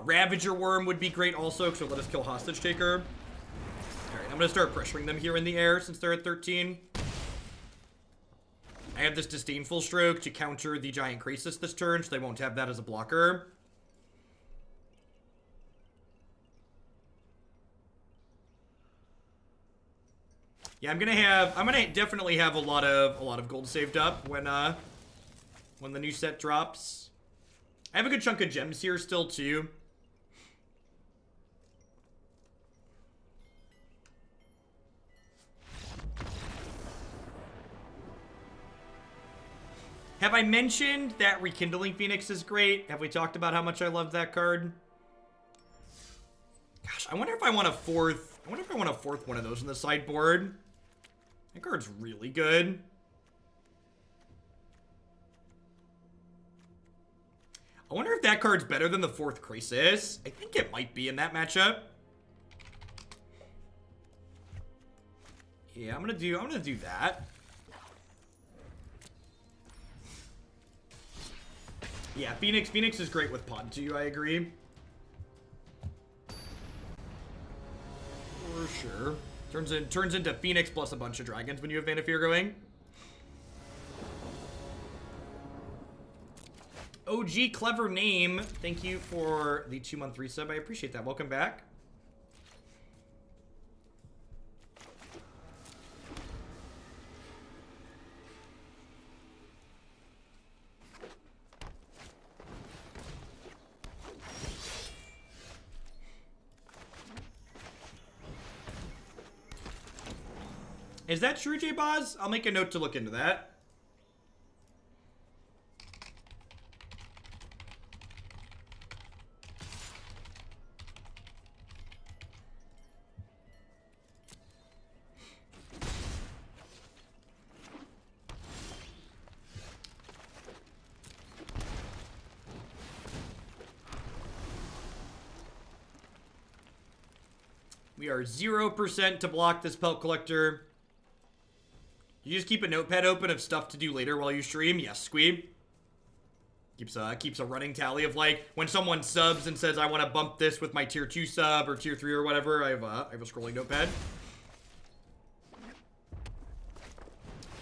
Ravager Wurm would be great also, because it'll let us kill Hostage Taker. Alright, I'm going to start pressuring them here in the air since they're at 13. I have this Disdainful Stroke to counter the Giant Krasis this turn, so they won't have that as a blocker. Yeah, I'm gonna definitely have a lot of gold saved up when the new set drops. I have a good chunk of gems here still too. Have I mentioned that Rekindling Phoenix is great? Have we talked about how much I love that card? Gosh, I wonder if I want a fourth one of those in the sideboard. That card's really good. I wonder if that card's better than the 4th Krasis. I think it might be in that matchup. Yeah, I'm gonna do that. Yeah, Phoenix is great with Pod too, I agree. For sure. Turns into Phoenix plus a bunch of dragons when you have Vannifar going. OG clever name. Thank you for the 2-month resub. I appreciate that. Welcome back. Is that true, J-Boz? I'll make a note to look into that. We are 0% to block this Pelt Collector. You just keep a notepad open of stuff to do later while you stream? Yes, Squee. Keeps a running tally of, like, when someone subs and says, I want to bump this with my tier 2 sub or tier 3 or whatever, I have a scrolling notepad.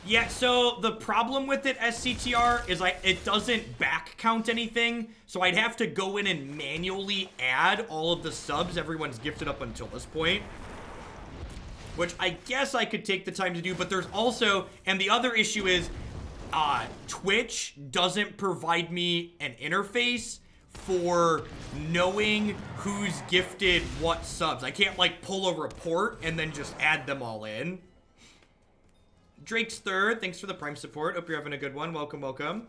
Yeah, so the problem with it, SCTR, is it doesn't back count anything, so I'd have to go in and manually add all of the subs everyone's gifted up until this point. Which I guess I could take the time to do, but there's also, and the other issue is, Twitch doesn't provide me an interface for knowing who's gifted what subs. I can't, like, pull a report and then just add them all in. Drake's Third, thanks for the Prime support. Hope you're having a good one. Welcome, welcome.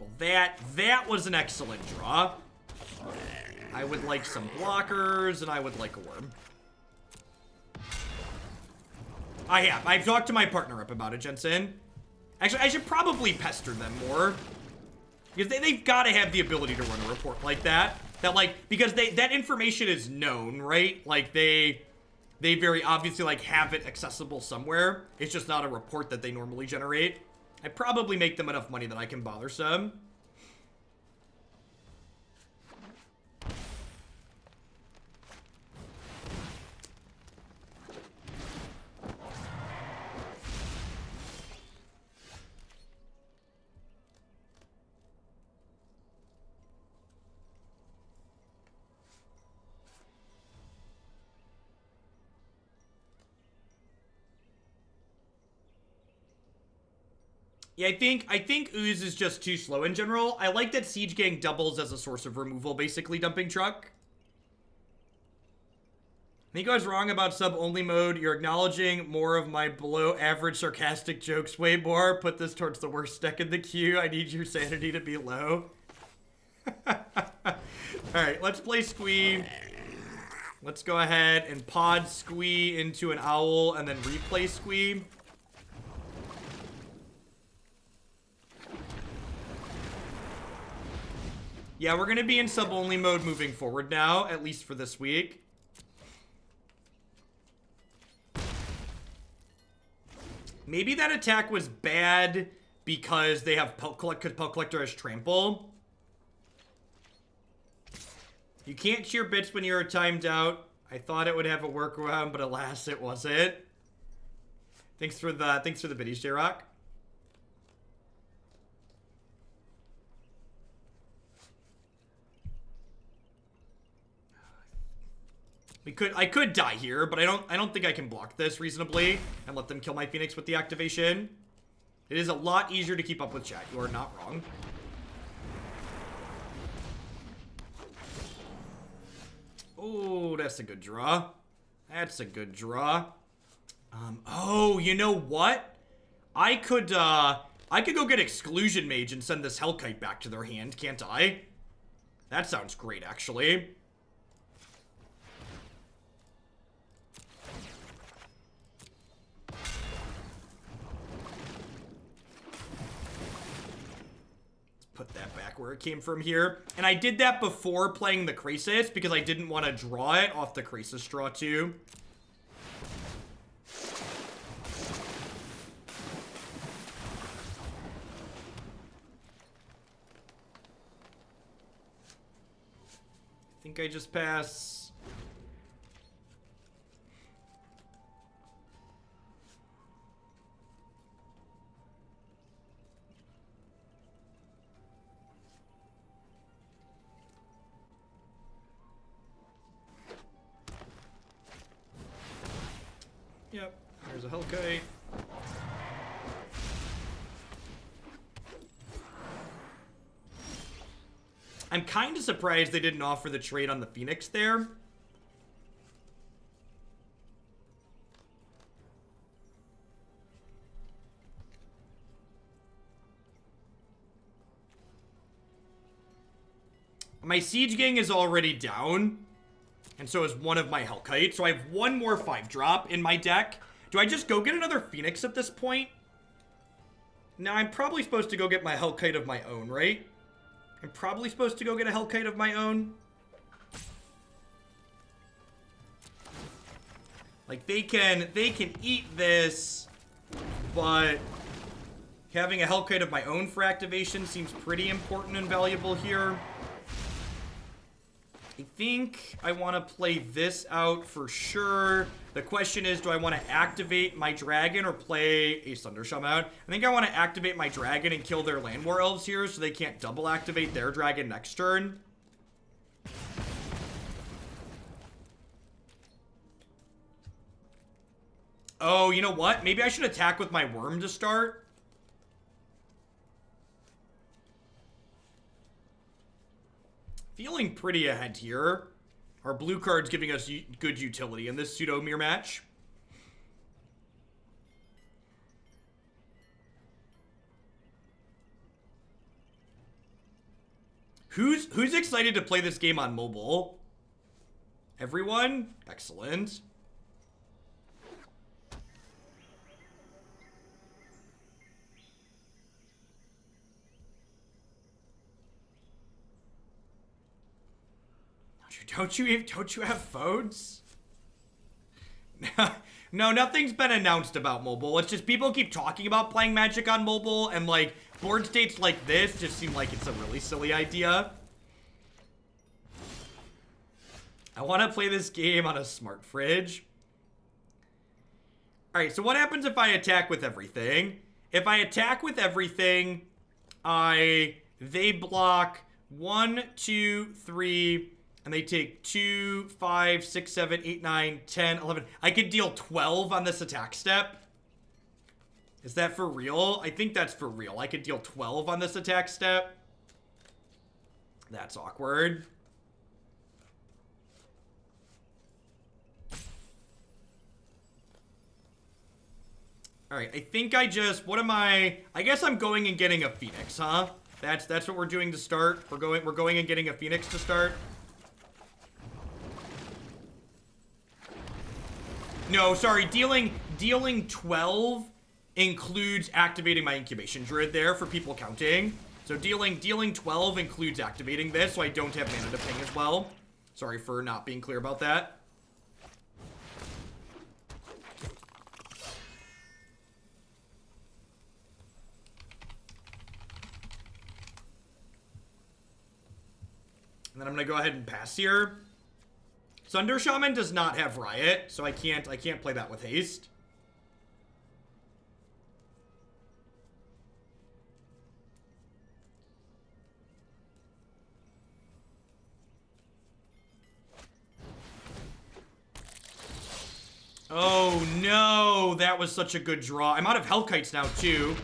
Well, that was an excellent draw. I would like some blockers, and I would like a worm. I've talked to my partner up about it, Jensen. Actually, I should probably pester them more. Because they've got to have the ability to run a report like that. That, like, because that information is known, right? Like, they very obviously, like, have it accessible somewhere. It's just not a report that they normally generate. I probably make them enough money that I can bother some. Yeah, I think Ooze is just too slow in general. I like that Siege Gang doubles as a source of removal, basically dumping truck. I think I was wrong about sub-only mode. You're acknowledging more of my below-average sarcastic jokes way more. Put this towards the worst deck in the queue. I need your sanity to be low. Alright, let's play Squee. Let's go ahead and pod Squee into an Owl and then replay Squee. Yeah, we're going to be in sub-only mode moving forward now, at least for this week. Maybe that attack was bad because they have Pelt Collector has Trample. You can't cheer bits when you're timed out. I thought it would have a workaround, but alas, it wasn't. Thanks for the biddies, J-Rock. I could die here, but I don't think I can block this reasonably and let them kill my Phoenix with the activation. It is a lot easier to keep up with chat. You are not wrong. Oh, that's a good draw. That's a good draw. Oh, you know what? I could go get Exclusion Mage and send this Hellkite back to their hand, can't I? That sounds great, actually. Put that back where it came from here. And I did that before playing the Krasis because I didn't want to draw it off the Krasis draw too. I think I just pass. Yep, there's a Hellkite. I'm kind of surprised they didn't offer the trade on the Phoenix there. My Siege Gang is already down. And so is one of my Hellkite. So I have one more 5-drop in my deck. Do I just go get another Phoenix at this point? Now, I'm probably supposed to go get my Hellkite of my own, right? I'm probably supposed to go get a Hellkite of my own. Like, they can eat this, but having a Hellkite of my own for activation seems pretty important and valuable here. I think I want to play this out for sure. The question is, do I want to activate my dragon or play a Sunder Shaman? I think I want to activate my dragon and kill their Llanowar Elves here so they can't double activate their dragon next turn. Oh, you know what? Maybe I should attack with my Worm to start. Feeling pretty ahead here. Our blue card's giving us good utility in this pseudo mirror match. Who's excited to play this game on mobile? Everyone? Excellent. Don't you have phones? No, nothing's been announced about mobile. It's just people keep talking about playing Magic on mobile, and like board states like this just seem like it's a really silly idea. I want to play this game on a smart fridge. Alright, so what happens if I attack with everything? If I attack with everything, they block 1, 2, 3, and they take 2, 5, 6, 7, 8, 9, 10, 11. I could deal 12 on this attack step. Is that for real? I think that's for real. I could deal 12 on this attack step. That's awkward. Alright, I think I just... What am I... I guess I'm going and getting a Phoenix, huh? That's what we're doing to start. We're going and getting a Phoenix to start. No, sorry. Dealing 12 includes activating my Incubation Druid there for people counting. So dealing 12 includes activating this, so I don't have mana to ping as well. Sorry for not being clear about that. And then I'm gonna go ahead and pass here. Sunder Shaman does not have Riot, so I can't play that with haste. Oh no, that was such a good draw. I'm out of Hellkites now too.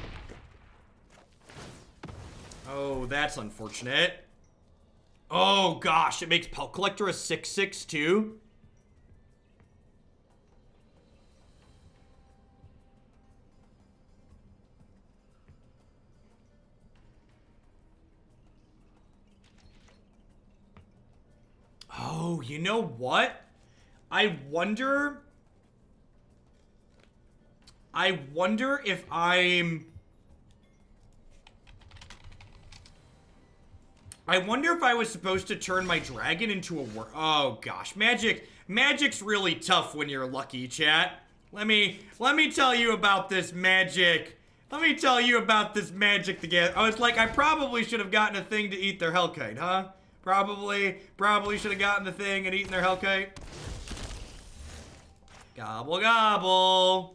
Oh, that's unfortunate. Oh gosh, it makes Pelt Collector a 6/6 too. Oh, you know what? I wonder if I wonder if I was supposed to turn my dragon into a oh gosh, Magic's really tough when you're lucky, chat. Let me tell you about this Magic. Let me tell you about this Magic together. Oh, it's like I probably should have gotten a thing to eat their Hellkite, huh? Probably should have gotten the thing and eaten their Hellkite. Gobble gobble.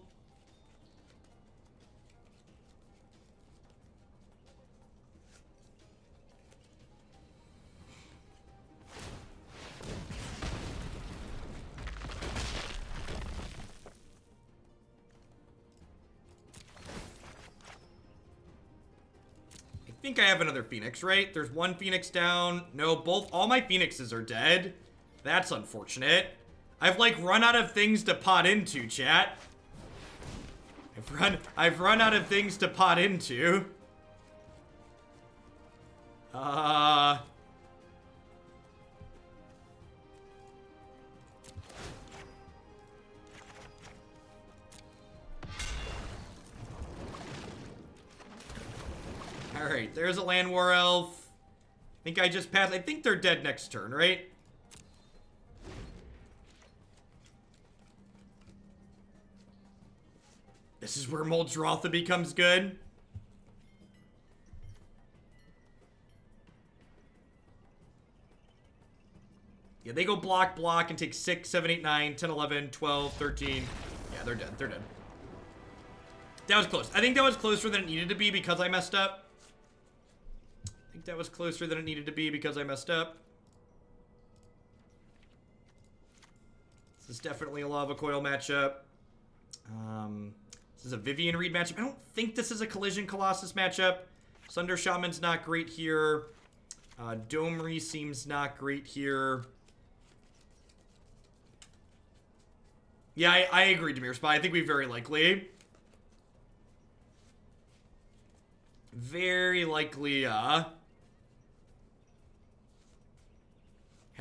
I think I have another Phoenix, right? There's one Phoenix down. No, all my Phoenixes are dead. That's unfortunate. I've like run out of things to pot into, chat. I've run out of things to pot into. Alright, there's a Llanowar Elf. I think I just passed. I think they're dead next turn, right? This is where Muldrotha becomes good. Yeah, they go block, and take 6, 7, 8, 9, 10, 11, 12, 13. Yeah, they're dead. They're dead. That was close. I think that was closer than it needed to be because I messed up. I think that was closer than it needed to be because I messed up. This is definitely a Lava Coil matchup. This is a Vivien Reid matchup. I don't think this is a Collision Colossus matchup. Sunder Shaman's not great here. Domri seems not great here. Yeah, I agree, Demir Spy. I think we very likely,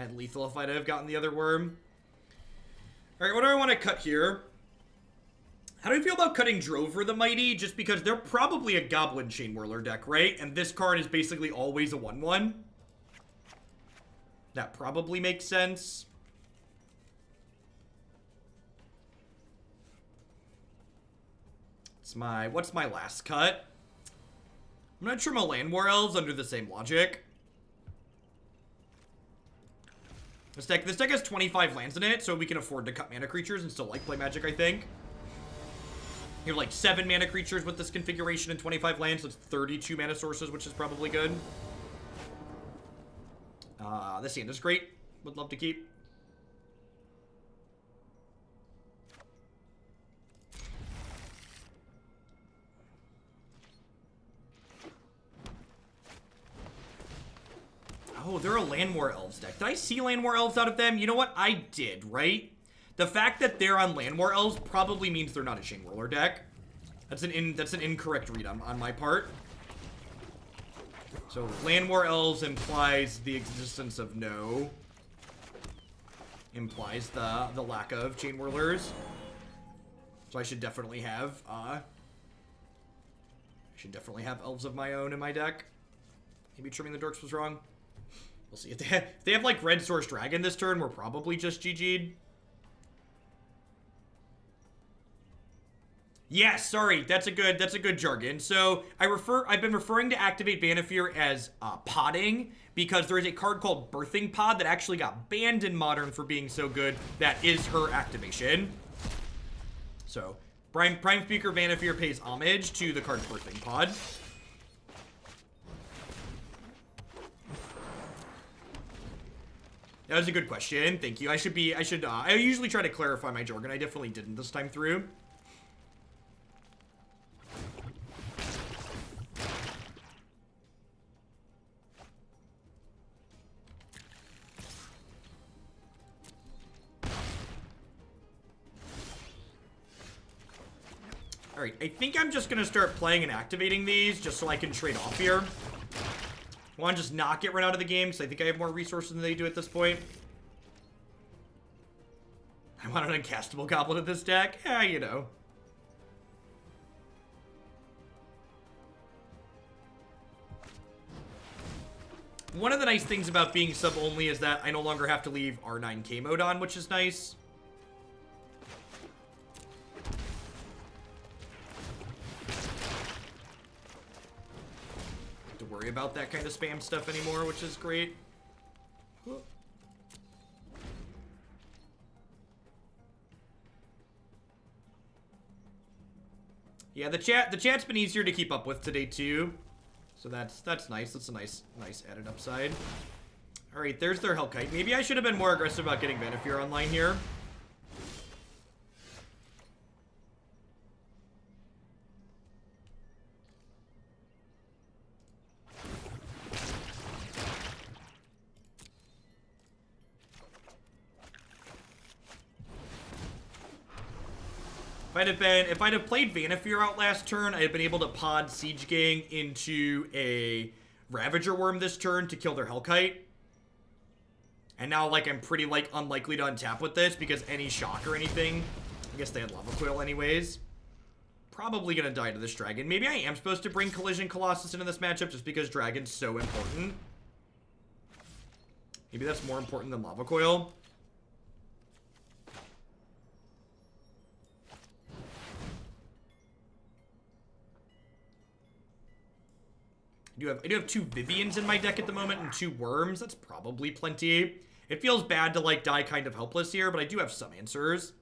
Had lethal if I'd have gotten the other worm. Alright, what do I want to cut here? How do you feel about cutting Drover the Mighty? Just because they're probably a Goblin Chain Whirler deck, right? And this card is basically always a 1/1. That probably makes sense. What's my last cut? I'm gonna trim a Llanowar Elves under the same logic. This deck has 25 lands in it, so we can afford to cut mana creatures and still like play Magic, I think. You have like 7 mana creatures with this configuration and 25 lands, so it's 32 mana sources, which is probably good. This hand is great. Would love to keep. Oh, they're a Llanowar Elves deck. Did I see Llanowar Elves out of them? You know what? I did, right? The fact that they're on Llanowar Elves probably means they're not a Chain Whirler deck. That's an incorrect read on my part. So Llanowar Elves implies the existence of no. Implies the lack of Chain Whirlers. So I should definitely have Elves of my own in my deck. Maybe trimming the Dorks was wrong. We'll see. If they have like Red Source Dragon this turn, we're probably just GG'd. Yes, sorry, that's a good jargon. So I've been referring to activate Vannifar as potting because there is a card called Birthing Pod that actually got banned in Modern for being so good. That is her activation. So Prime Speaker Vannifar pays homage to the card Birthing Pod. That was a good question. Thank you. I usually try to clarify my jargon. I definitely didn't this time through. Alright, I think I'm just gonna start playing and activating these just so I can trade off here. I want to just not get run out of the game because I think I have more resources than they do at this point. I want an uncastable Goblin in this deck. Yeah, you know. One of the nice things about being sub-only is that I no longer have to leave R9K mode on, which is nice. Worry about that kind of spam stuff anymore, which is great. Yeah, the chat's been easier to keep up with today too, so that's nice. That's a nice added upside. All right, there's their Hellkite. Maybe I should have been more aggressive about getting Vannifar online here. If I'd have played Vannifar out last turn, I'd have been able to pod Siege Gang into a Ravager Wurm this turn to kill their Hellkite. And now, like, I'm pretty, like, unlikely to untap with this because any shock or anything, I guess they had Lava Coil anyways. Probably gonna die to this dragon. Maybe I am supposed to bring Collision Colossus into this matchup just because Dragon's so important. Maybe that's more important than Lava Coil. I do have 2 Viviens in my deck at the moment and 2 Worms. That's probably plenty. It feels bad to, like, die kind of helpless here, but I do have some answers.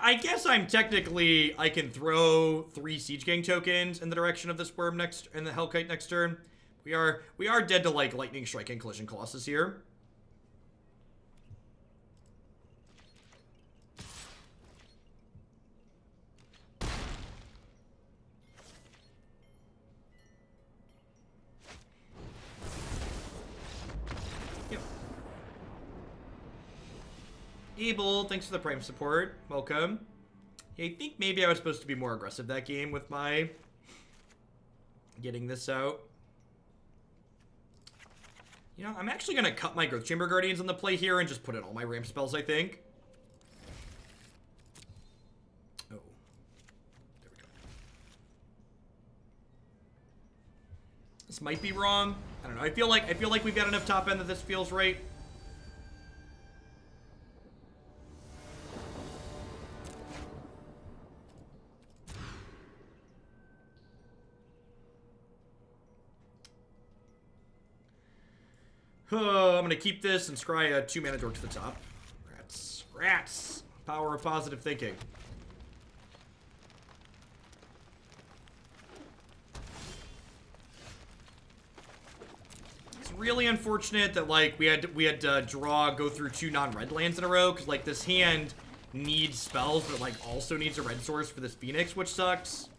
I guess I can throw 3 Siege Gang tokens in the direction of this Wurm and the Hellkite next turn. We are dead to, like, Lightning Strike and Collision Colossus here. Abel, thanks for the Prime support. Welcome. Yeah, I think maybe I was supposed to be more aggressive that game with my getting this out. You know, I'm actually going to cut my Growth Chamber Guardians on the play here and just put in all my ramp spells, I think. Oh. There we go. This might be wrong. I don't know. I feel like we've got enough top end that this feels right. Oh, I'm gonna keep this and scry a 2-mana dork to the top. Rats. Rats! Power of positive thinking. It's really unfortunate that, like, we had to go through 2 non-red lands in a row, because, like, this hand needs spells, but, like, also needs a red source for this Phoenix, which sucks.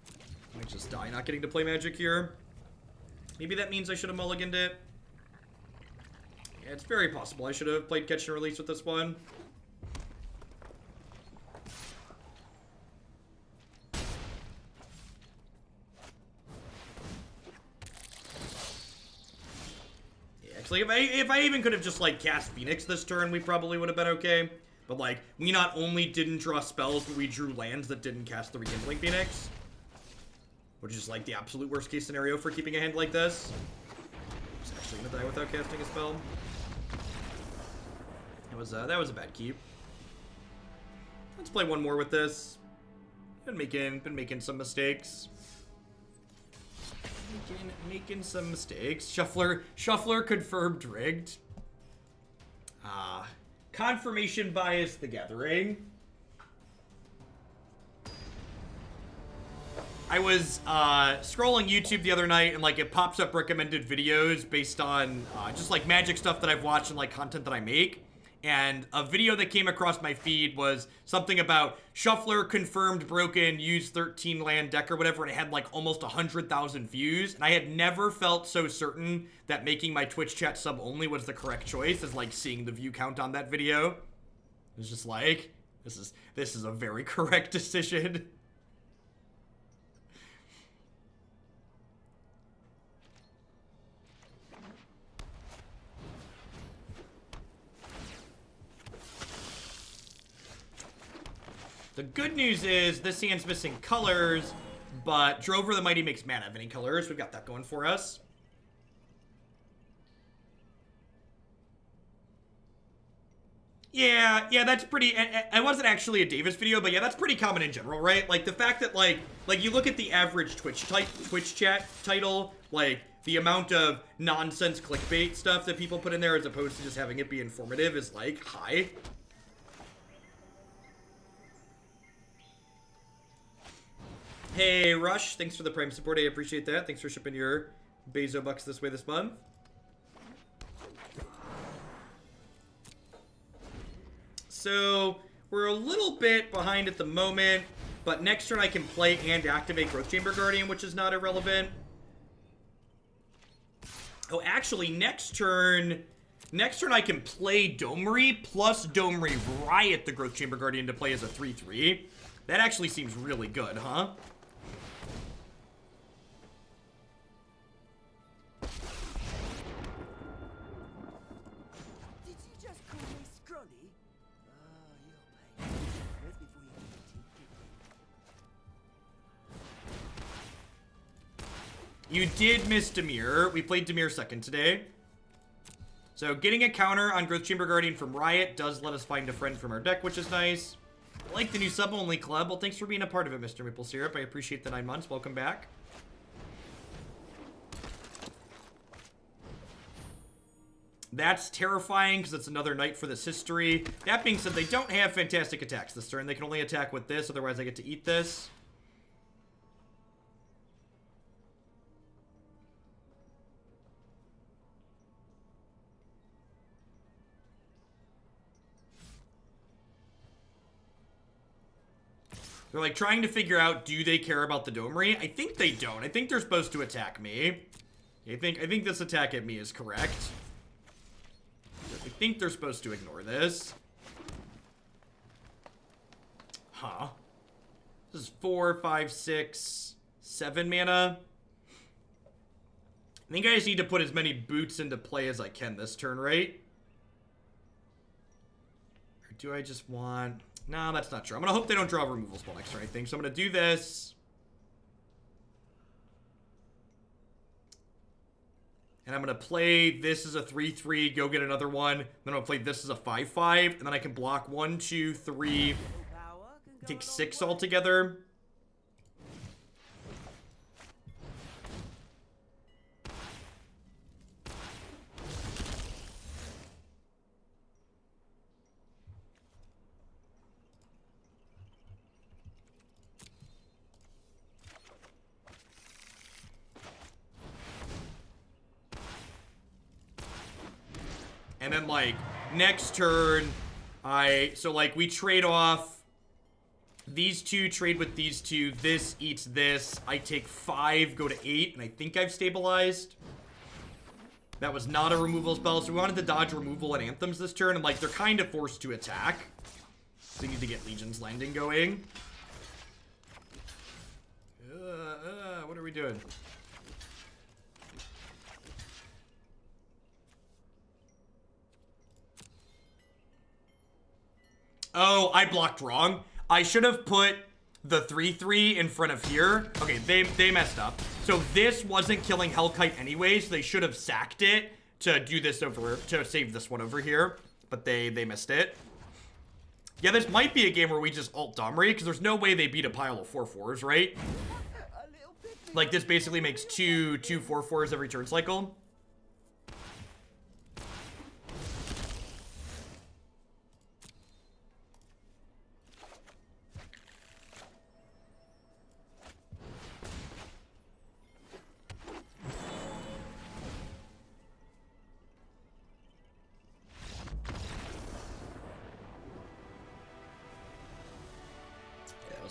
I might just die not getting to play Magic here. Maybe that means I should have mulliganed it. Yeah, it's very possible I should have played Catch and Release with this one. Yeah, actually, if I even could have just, like, cast Phoenix this turn, we probably would have been okay. But, like, we not only didn't draw spells, but we drew lands that didn't cast the Rekindling Phoenix. Which is, like, the absolute worst case scenario for keeping a hand like this. He's actually gonna die without casting a spell. That was a bad keep. Let's play one more with this. Been making some mistakes. Making some mistakes. Shuffler confirmed rigged. Confirmation bias the gathering. I was scrolling YouTube the other night and, like, it pops up recommended videos based on just, like, Magic stuff that I've watched and, like, content that I make. And a video that came across my feed was something about Shuffler confirmed broken, use 13 land deck or whatever, and it had, like, almost 100,000 views. And I had never felt so certain that making my Twitch chat sub only was the correct choice as, like, seeing the view count on that video. It was just like, this is a very correct decision. The good news is this hand's missing colors, but Drover the Mighty makes mana of any colors. We've got that going for us. Yeah, that's pretty... I wasn't actually a Davis video, but yeah, that's pretty common in general, right? Like, the fact that, like you look at the average Twitch chat title, like, the amount of nonsense clickbait stuff that people put in there as opposed to just having it be informative is, like, high. Hey, Rush, thanks for the Prime support. I appreciate that. Thanks for shipping your Bezo bucks this way this month. So, we're a little bit behind at the moment, but next turn I can play and activate Growth Chamber Guardian, which is not irrelevant. Oh, actually, next turn I can play Domri plus Domri Riot the Growth Chamber Guardian to play as a 3/3. That actually seems really good, huh? Did you just call me scrawny? Oh, you'll pay. First before you get You did miss Temur. We played Temur second today. So getting a counter on Growth Chamber Guardian from Riot does let us find a friend from our deck, which is nice. I like the new sub-only club. Well, thanks for being a part of it, Mr. Maple Syrup. I appreciate the 9 months. Welcome back. That's terrifying because it's another night for this history. That being said, they don't have fantastic attacks this turn. They can only attack with this, otherwise I get to eat this. They're, like, trying to figure out, do they care about the Domri? I think they don't. I think they're supposed to attack me. I think this attack at me is correct. I think they're supposed to ignore this. Huh. This is 4, 5, 6, 7 mana. I think I just need to put as many boots into play as I can this turn, right? Or do I just want... No, that's not true. I'm going to hope they don't draw a removal spell next or anything. So I'm going to do this. And I'm going to play this as a 3-3, go get another one. Then I'm going to play this as a 5-5. And then I can block 1, 2, 3. Take 6 altogether. And then, like, next turn, we trade off. These two trade with these two. This eats this. I take 5, go to 8, and I think I've stabilized. That was not a removal spell, so we wanted to dodge removal and anthems this turn, and, like, they're kind of forced to attack. So we need to get Legion's Landing going. What are we doing? Oh, I blocked wrong. I should have put the 3-3 in front of here. Okay, they messed up. So this wasn't killing Hellkite anyway, so they should have sacked it to do this over, to save this one over here. But they missed it. Yeah, this might be a game where we just ult Domri, because there's no way they beat a pile of 4/4s, right? Like, this basically makes two 4/4s every turn cycle.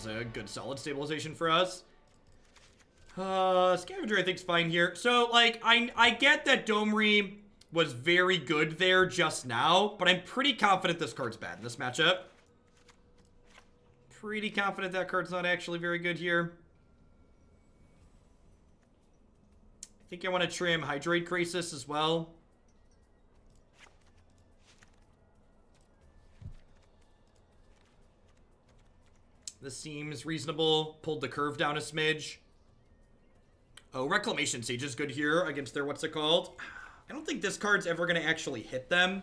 A good solid stabilization for us. Scavenger I think's fine here. So, like, I get that Domri was very good there just now, but I'm pretty confident this card's bad in this matchup. Pretty confident that card's not actually very good here. I think I want to trim Hydroid Krasis as well. This seems reasonable. Pulled the curve down a smidge. Oh, Reclamation Sage is good here against their, what's it called? I don't think this card's ever going to actually hit them.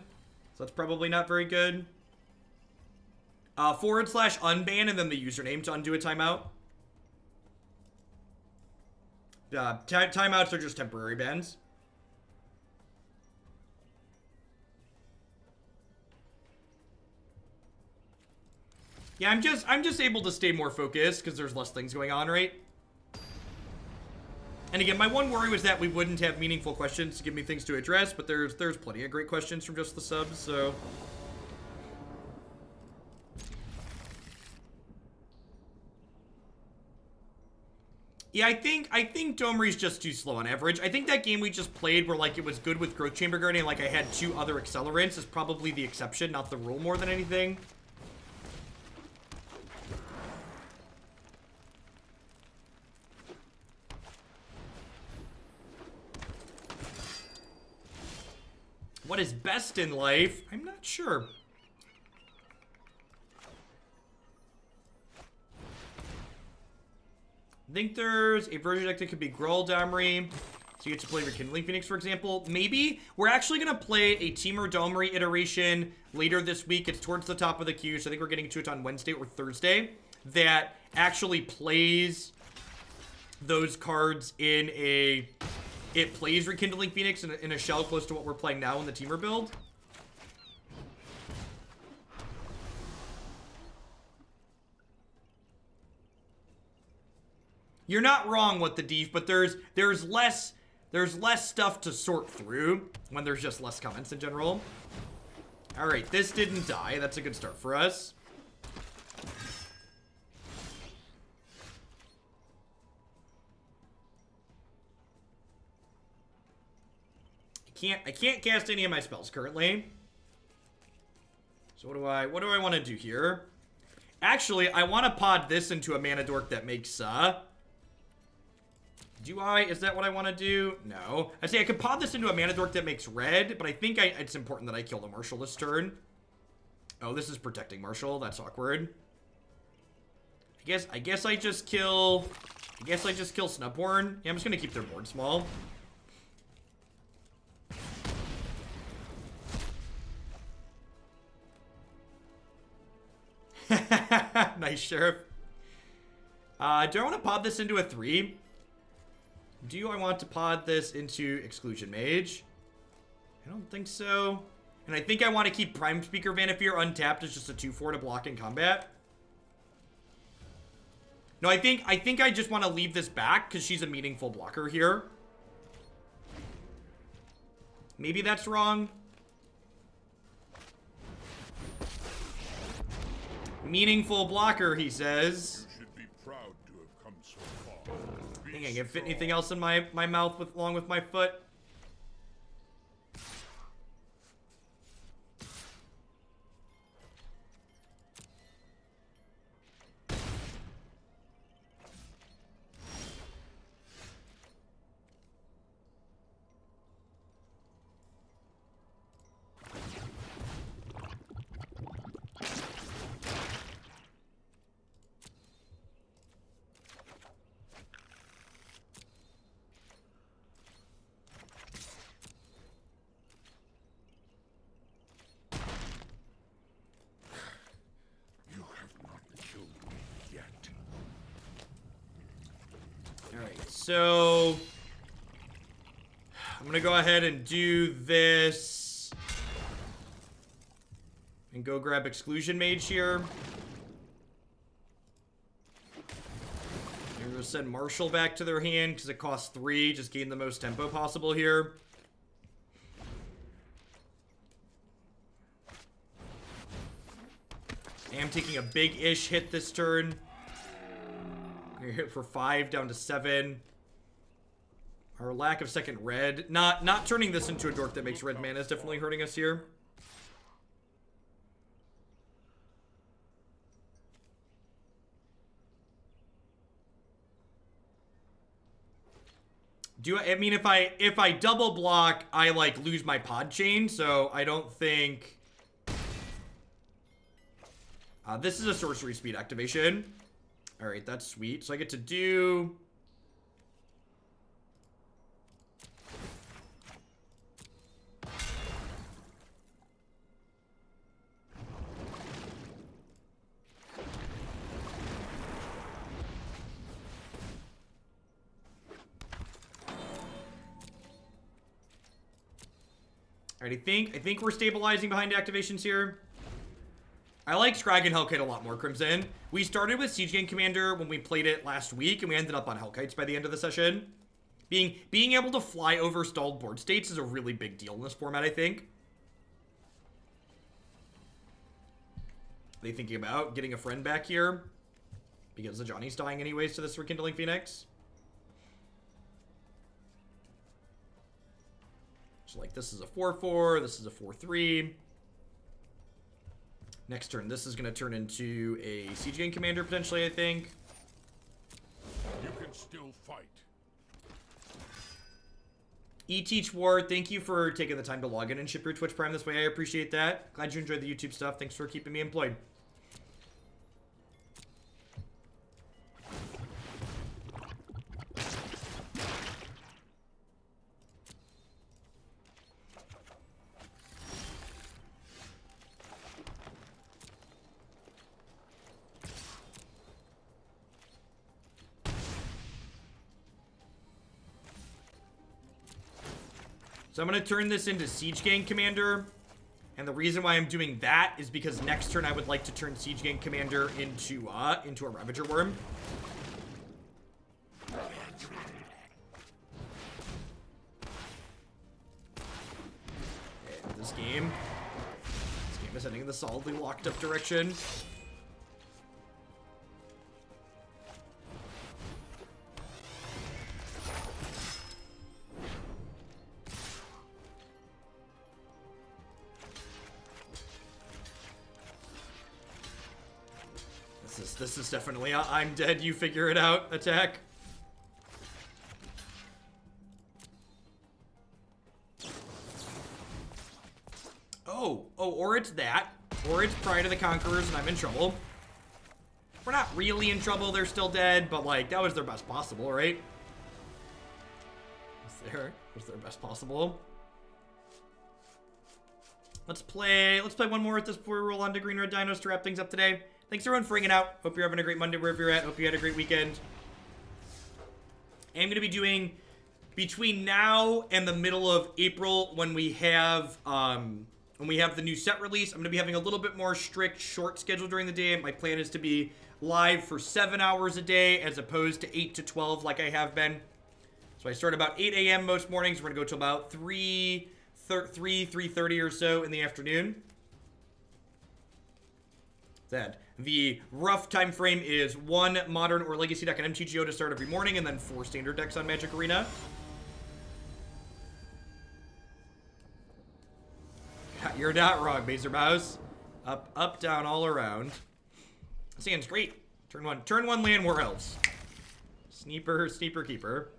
So that's probably not very good. / unban and then the username to undo a timeout. Timeouts are just temporary bans. Yeah, I'm just able to stay more focused because there's less things going on, right? And again, my one worry was that we wouldn't have meaningful questions to give me things to address, but there's plenty of great questions from just the subs, so. Yeah, I think Domri's just too slow on average. I think that game we just played where, like, it was good with Growth Chamber Guardian, like I had 2 other accelerants is probably the exception, not the rule more than anything. What is best in life? I'm not sure. I think there's a version deck that could be Gruul Domri. So you get to play Rekindling Phoenix, for example. Maybe we're actually going to play a Temur Domri iteration later this week. It's towards the top of the queue, so I think we're getting to it on Wednesday or Thursday. That actually plays those cards in a... It plays Rekindling Phoenix in a shell close to what we're playing now in the Temur build. You're not wrong with the def, but there's less stuff to sort through when there's just less comments in general. All right, this didn't die. That's a good start for us. I can't cast any of my spells currently. So what do I want to do here? Actually, I want to pod this into a mana dork that makes, do I? Is that what I want to do? No. I say I could pod this into a mana dork that makes red, but I think it's important that I kill the Marshal this turn. Oh, this is protecting Marshal. That's awkward. I guess I just kill Snubhorn. Yeah, I'm just gonna keep their board small. Nice, Sheriff. Do I want to pod this into a 3? Do I want to pod this into Exclusion Mage? I don't think so. And I think I want to keep Prime Speaker Vannifar untapped as just a 2/4 to block in combat. No, I think I just want to leave this back because she's a meaningful blocker here. Maybe that's wrong. Meaningful blocker, he says. You should be proud to have come so far. I think I can fit anything else in my mouth along with my foot. So, I'm going to go ahead and do this. And go grab Exclusion Mage here. I'm going to send Marshal back to their hand because it costs 3. Just gain the most tempo possible here. I am taking a big-ish hit this turn. We're hit for 5 down to 7. Our lack of second red. Not turning this into a dork that makes red mana is definitely hurting us here. I mean, if I double block, I like lose my pod chain, so I don't think this is a sorcery speed activation. All right, that's sweet. So I get to do Alright, I think we're stabilizing behind activations here. I like Skarrgan Hellkite a lot more, Crimson. We started with Siege Gang Commander when we played it last week, and we ended up on Hellkites by the end of the session. Being able to fly over stalled board states is a really big deal in this format, I think. Are they thinking about getting a friend back here? Because the Johnny's dying anyways to this Rekindling Phoenix. So like this is a 4/4, this is a 4/3. Next turn, this is going to turn into a Siege Gang Commander potentially, I think. You can still fight. Teach Ward, thank you for taking the time to log in and ship your Twitch Prime this way. I appreciate that. Glad you enjoyed the YouTube stuff. Thanks for keeping me employed. So I'm going to turn this into Siege Gang Commander. And the reason why I'm doing that is because next turn I would like to turn Siege Gang Commander into a Ravager Wurm. And this game is heading in the solidly locked up direction. This is definitely a I'm dead, you figure it out attack. Oh, or it's that. Or it's Pride of the Conquerors and I'm in trouble. We're not really in trouble, they're still dead, but like, that was their best possible, right? Was their best possible. Let's play one more at this before we roll on to Green Red Dinos to wrap things up today. Thanks everyone for hanging out. Hope you're having a great Monday wherever you're at. Hope you had a great weekend. I'm gonna be doing between now and the middle of April when we have the new set release. I'm gonna be having a little bit more strict short schedule during the day. My plan is to be live for 7 hours a day as opposed to 8 to 12 like I have been. So I start about 8 a.m. most mornings. We're gonna go till about 3:30 or so in the afternoon. The rough time frame is 1 modern or legacy deck on MTGO to start every morning, and then 4 standard decks on Magic Arena. You're not wrong, Basermouse. Up, down, all around. Sand's great. Turn one Llanowar Elves. Sneeper, keeper.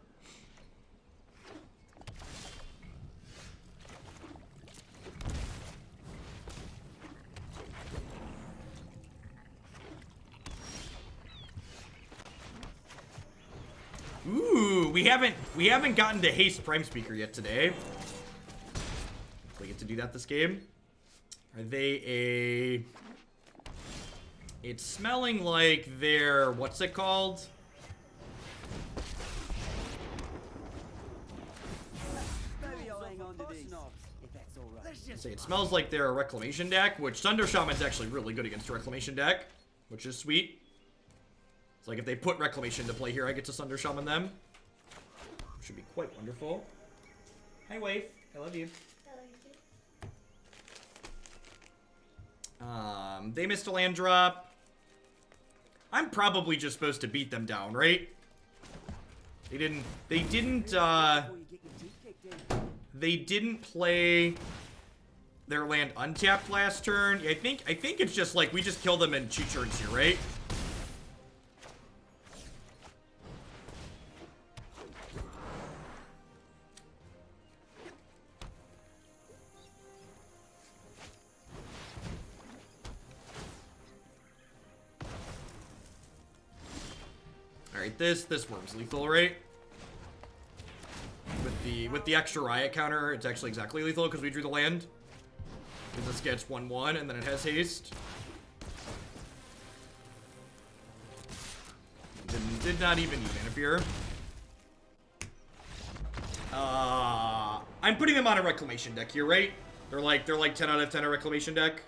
Ooh, we haven't gotten to Haste Prime Speaker yet today. We get to do that this game. Are they it's smelling like they're, what's it called? Maybe I'll hang on to these knobs, if that's all right. Say it smells like they're a Reclamation deck, which Sunder Shaman's actually really good against a Reclamation deck, which is sweet. It's like if they put Reclamation to play here, I get to Sunder Shaman them. Should be quite wonderful. Hi, Waif. I love you. They missed a land drop. I'm probably just supposed to beat them down, right? They didn't play their land untapped last turn. I think it's just like we just kill them in 2 turns here, right? Alright, this Wurm's lethal, right? With the extra riot counter, it's actually exactly lethal because we drew the land. Because this gets 1/1 and then it has haste. Did not even need Vannifar. I'm putting them on a Reclamation deck here, right? They're like 10 out of 10 a Reclamation deck.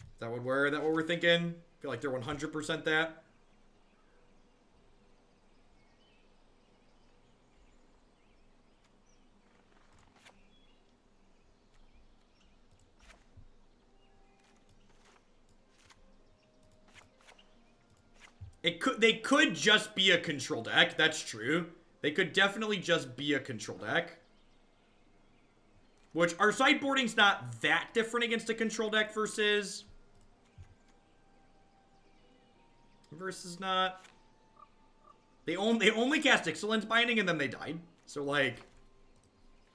Is that what we're thinking? I feel like they're 100% that. They could just be a control deck. That's true. They could definitely just be a control deck. Which, our sideboarding's not that different against a control deck versus not. They only cast Excellence Binding and then they died. So, like,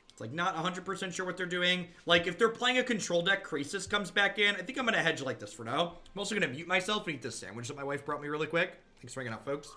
it's like not 100% sure what they're doing. Like, if they're playing a control deck, Krasis comes back in. I think I'm going to hedge like this for now. I'm also going to mute myself and eat this sandwich that my wife brought me really quick. Thanks for hanging out, folks.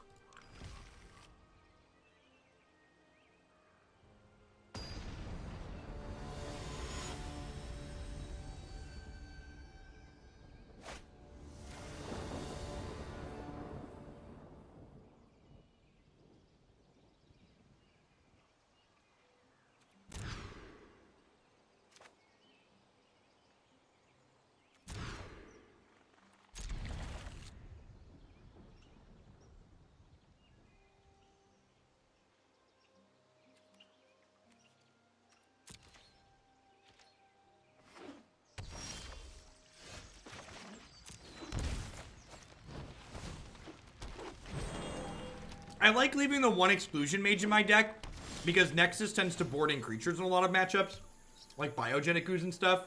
I like leaving the 1 Exclusion Mage in my deck because Nexus tends to board in creatures in a lot of matchups, like Biogenic Ooze and stuff.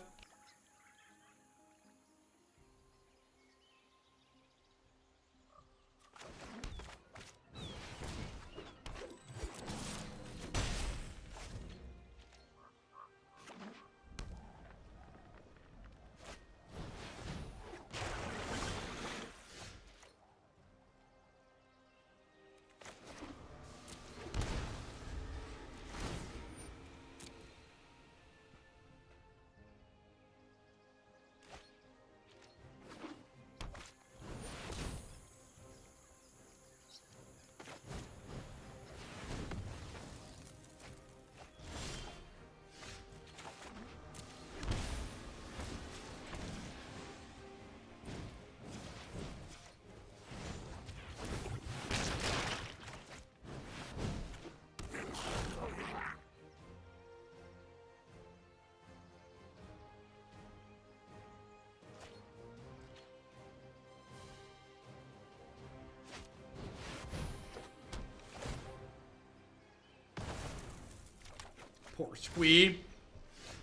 Poor Squee.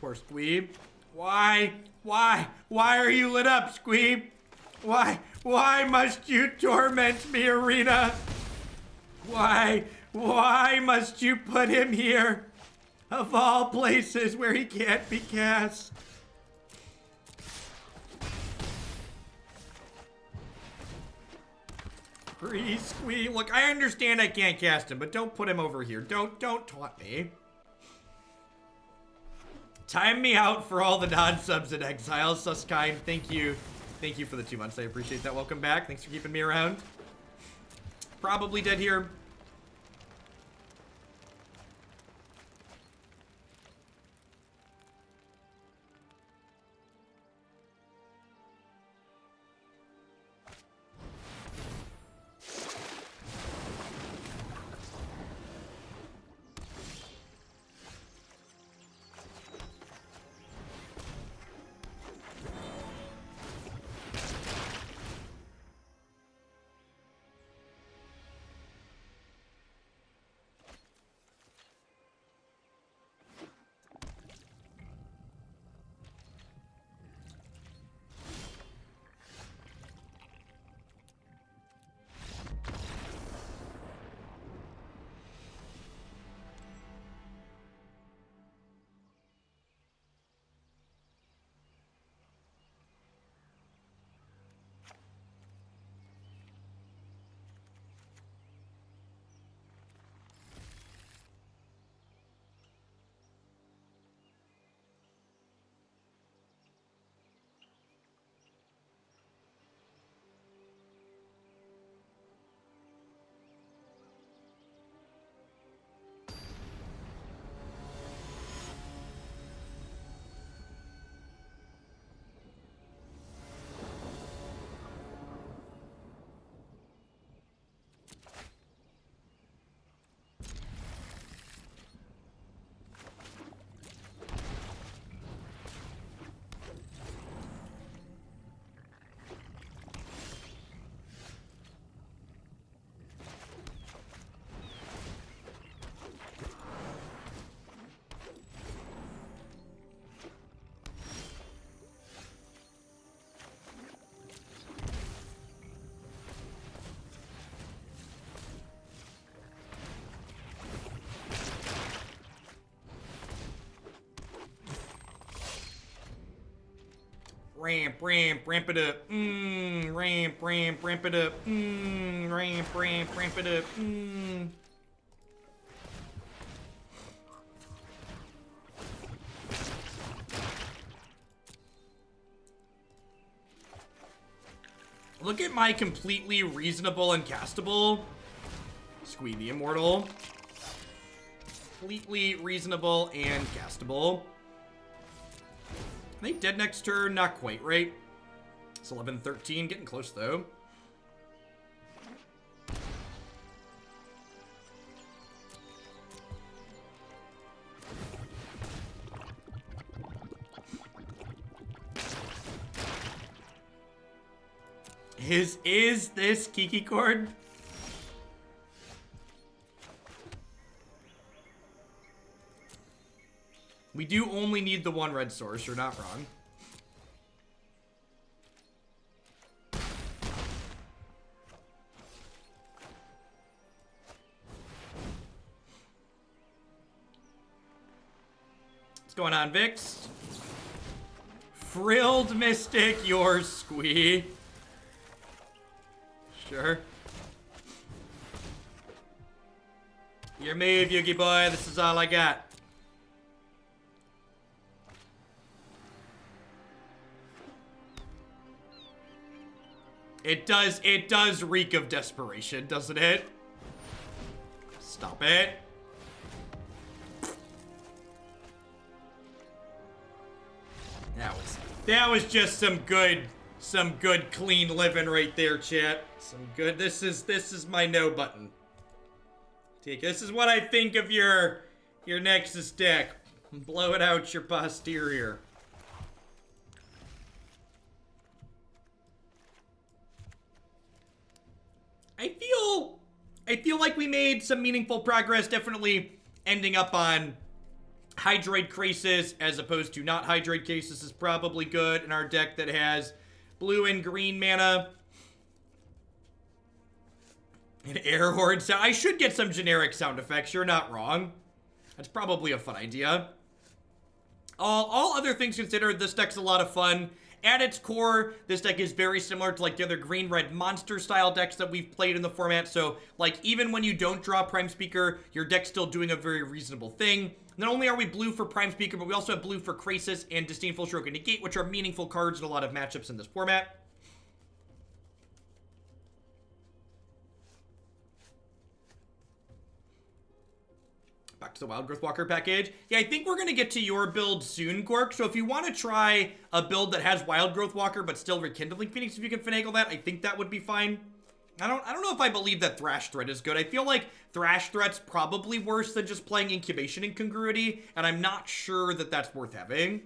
Poor Squee. Why? Why? Why are you lit up, Squee? Why? Why must you torment me, Arena? Why? Why must you put him here? Of all places where he can't be cast. Please, Squee. Look, I understand I can't cast him, but don't put him over here. Don't taunt me. Time me out for all the non-subs in exile. Suskind, thank you. Thank you for the 2 months. I appreciate that. Welcome back. Thanks for keeping me around. Probably dead here. Ramp it up. Ramp it up. Ramp it up. Look at my completely reasonable and castable Squee the Immortal. Completely reasonable and castable. I think dead next turn, not quite, right? It's 11-13, getting close though. Is this Kiki Cord? We do only need the one red source, you're not wrong. What's going on, Vix? Frilled Mystic, yours, Squee. Sure. Your move, Yugi boy, this is all I got. It does reek of desperation, doesn't it? Stop it. That was just some good clean living right there, chat. Some good. This is my no button. This is what I think of your Nexus deck. Blow it out your posterior. I feel like we made some meaningful progress, definitely ending up on Hydroid Krasis as opposed to not Hydroid Krasis is probably good in our deck that has blue and green mana. An air horde sound. I should get some generic sound effects. You're not wrong. That's probably a fun idea. All other things considered, this deck's a lot of fun. At its core, this deck is very similar to like the other green-red monster style decks that we've played in the format. So like even when you don't draw Prime Speaker, your deck's still doing a very reasonable thing. Not only are we blue for Prime Speaker, but we also have blue for Krasis and Disdainful Stroke and Negate, which are meaningful cards in a lot of matchups in this format. Back to the Wild Growth Walker package. Yeah, I think we're going to get to your build soon, Gork. So if you want to try a build that has Wild Growth Walker but still Rekindling Phoenix, if you can finagle that, I think that would be fine. I don't know if I believe that Thrash Threat is good. I feel like Thrash Threat's probably worse than just playing Incubation Incongruity, and I'm not sure that that's worth having.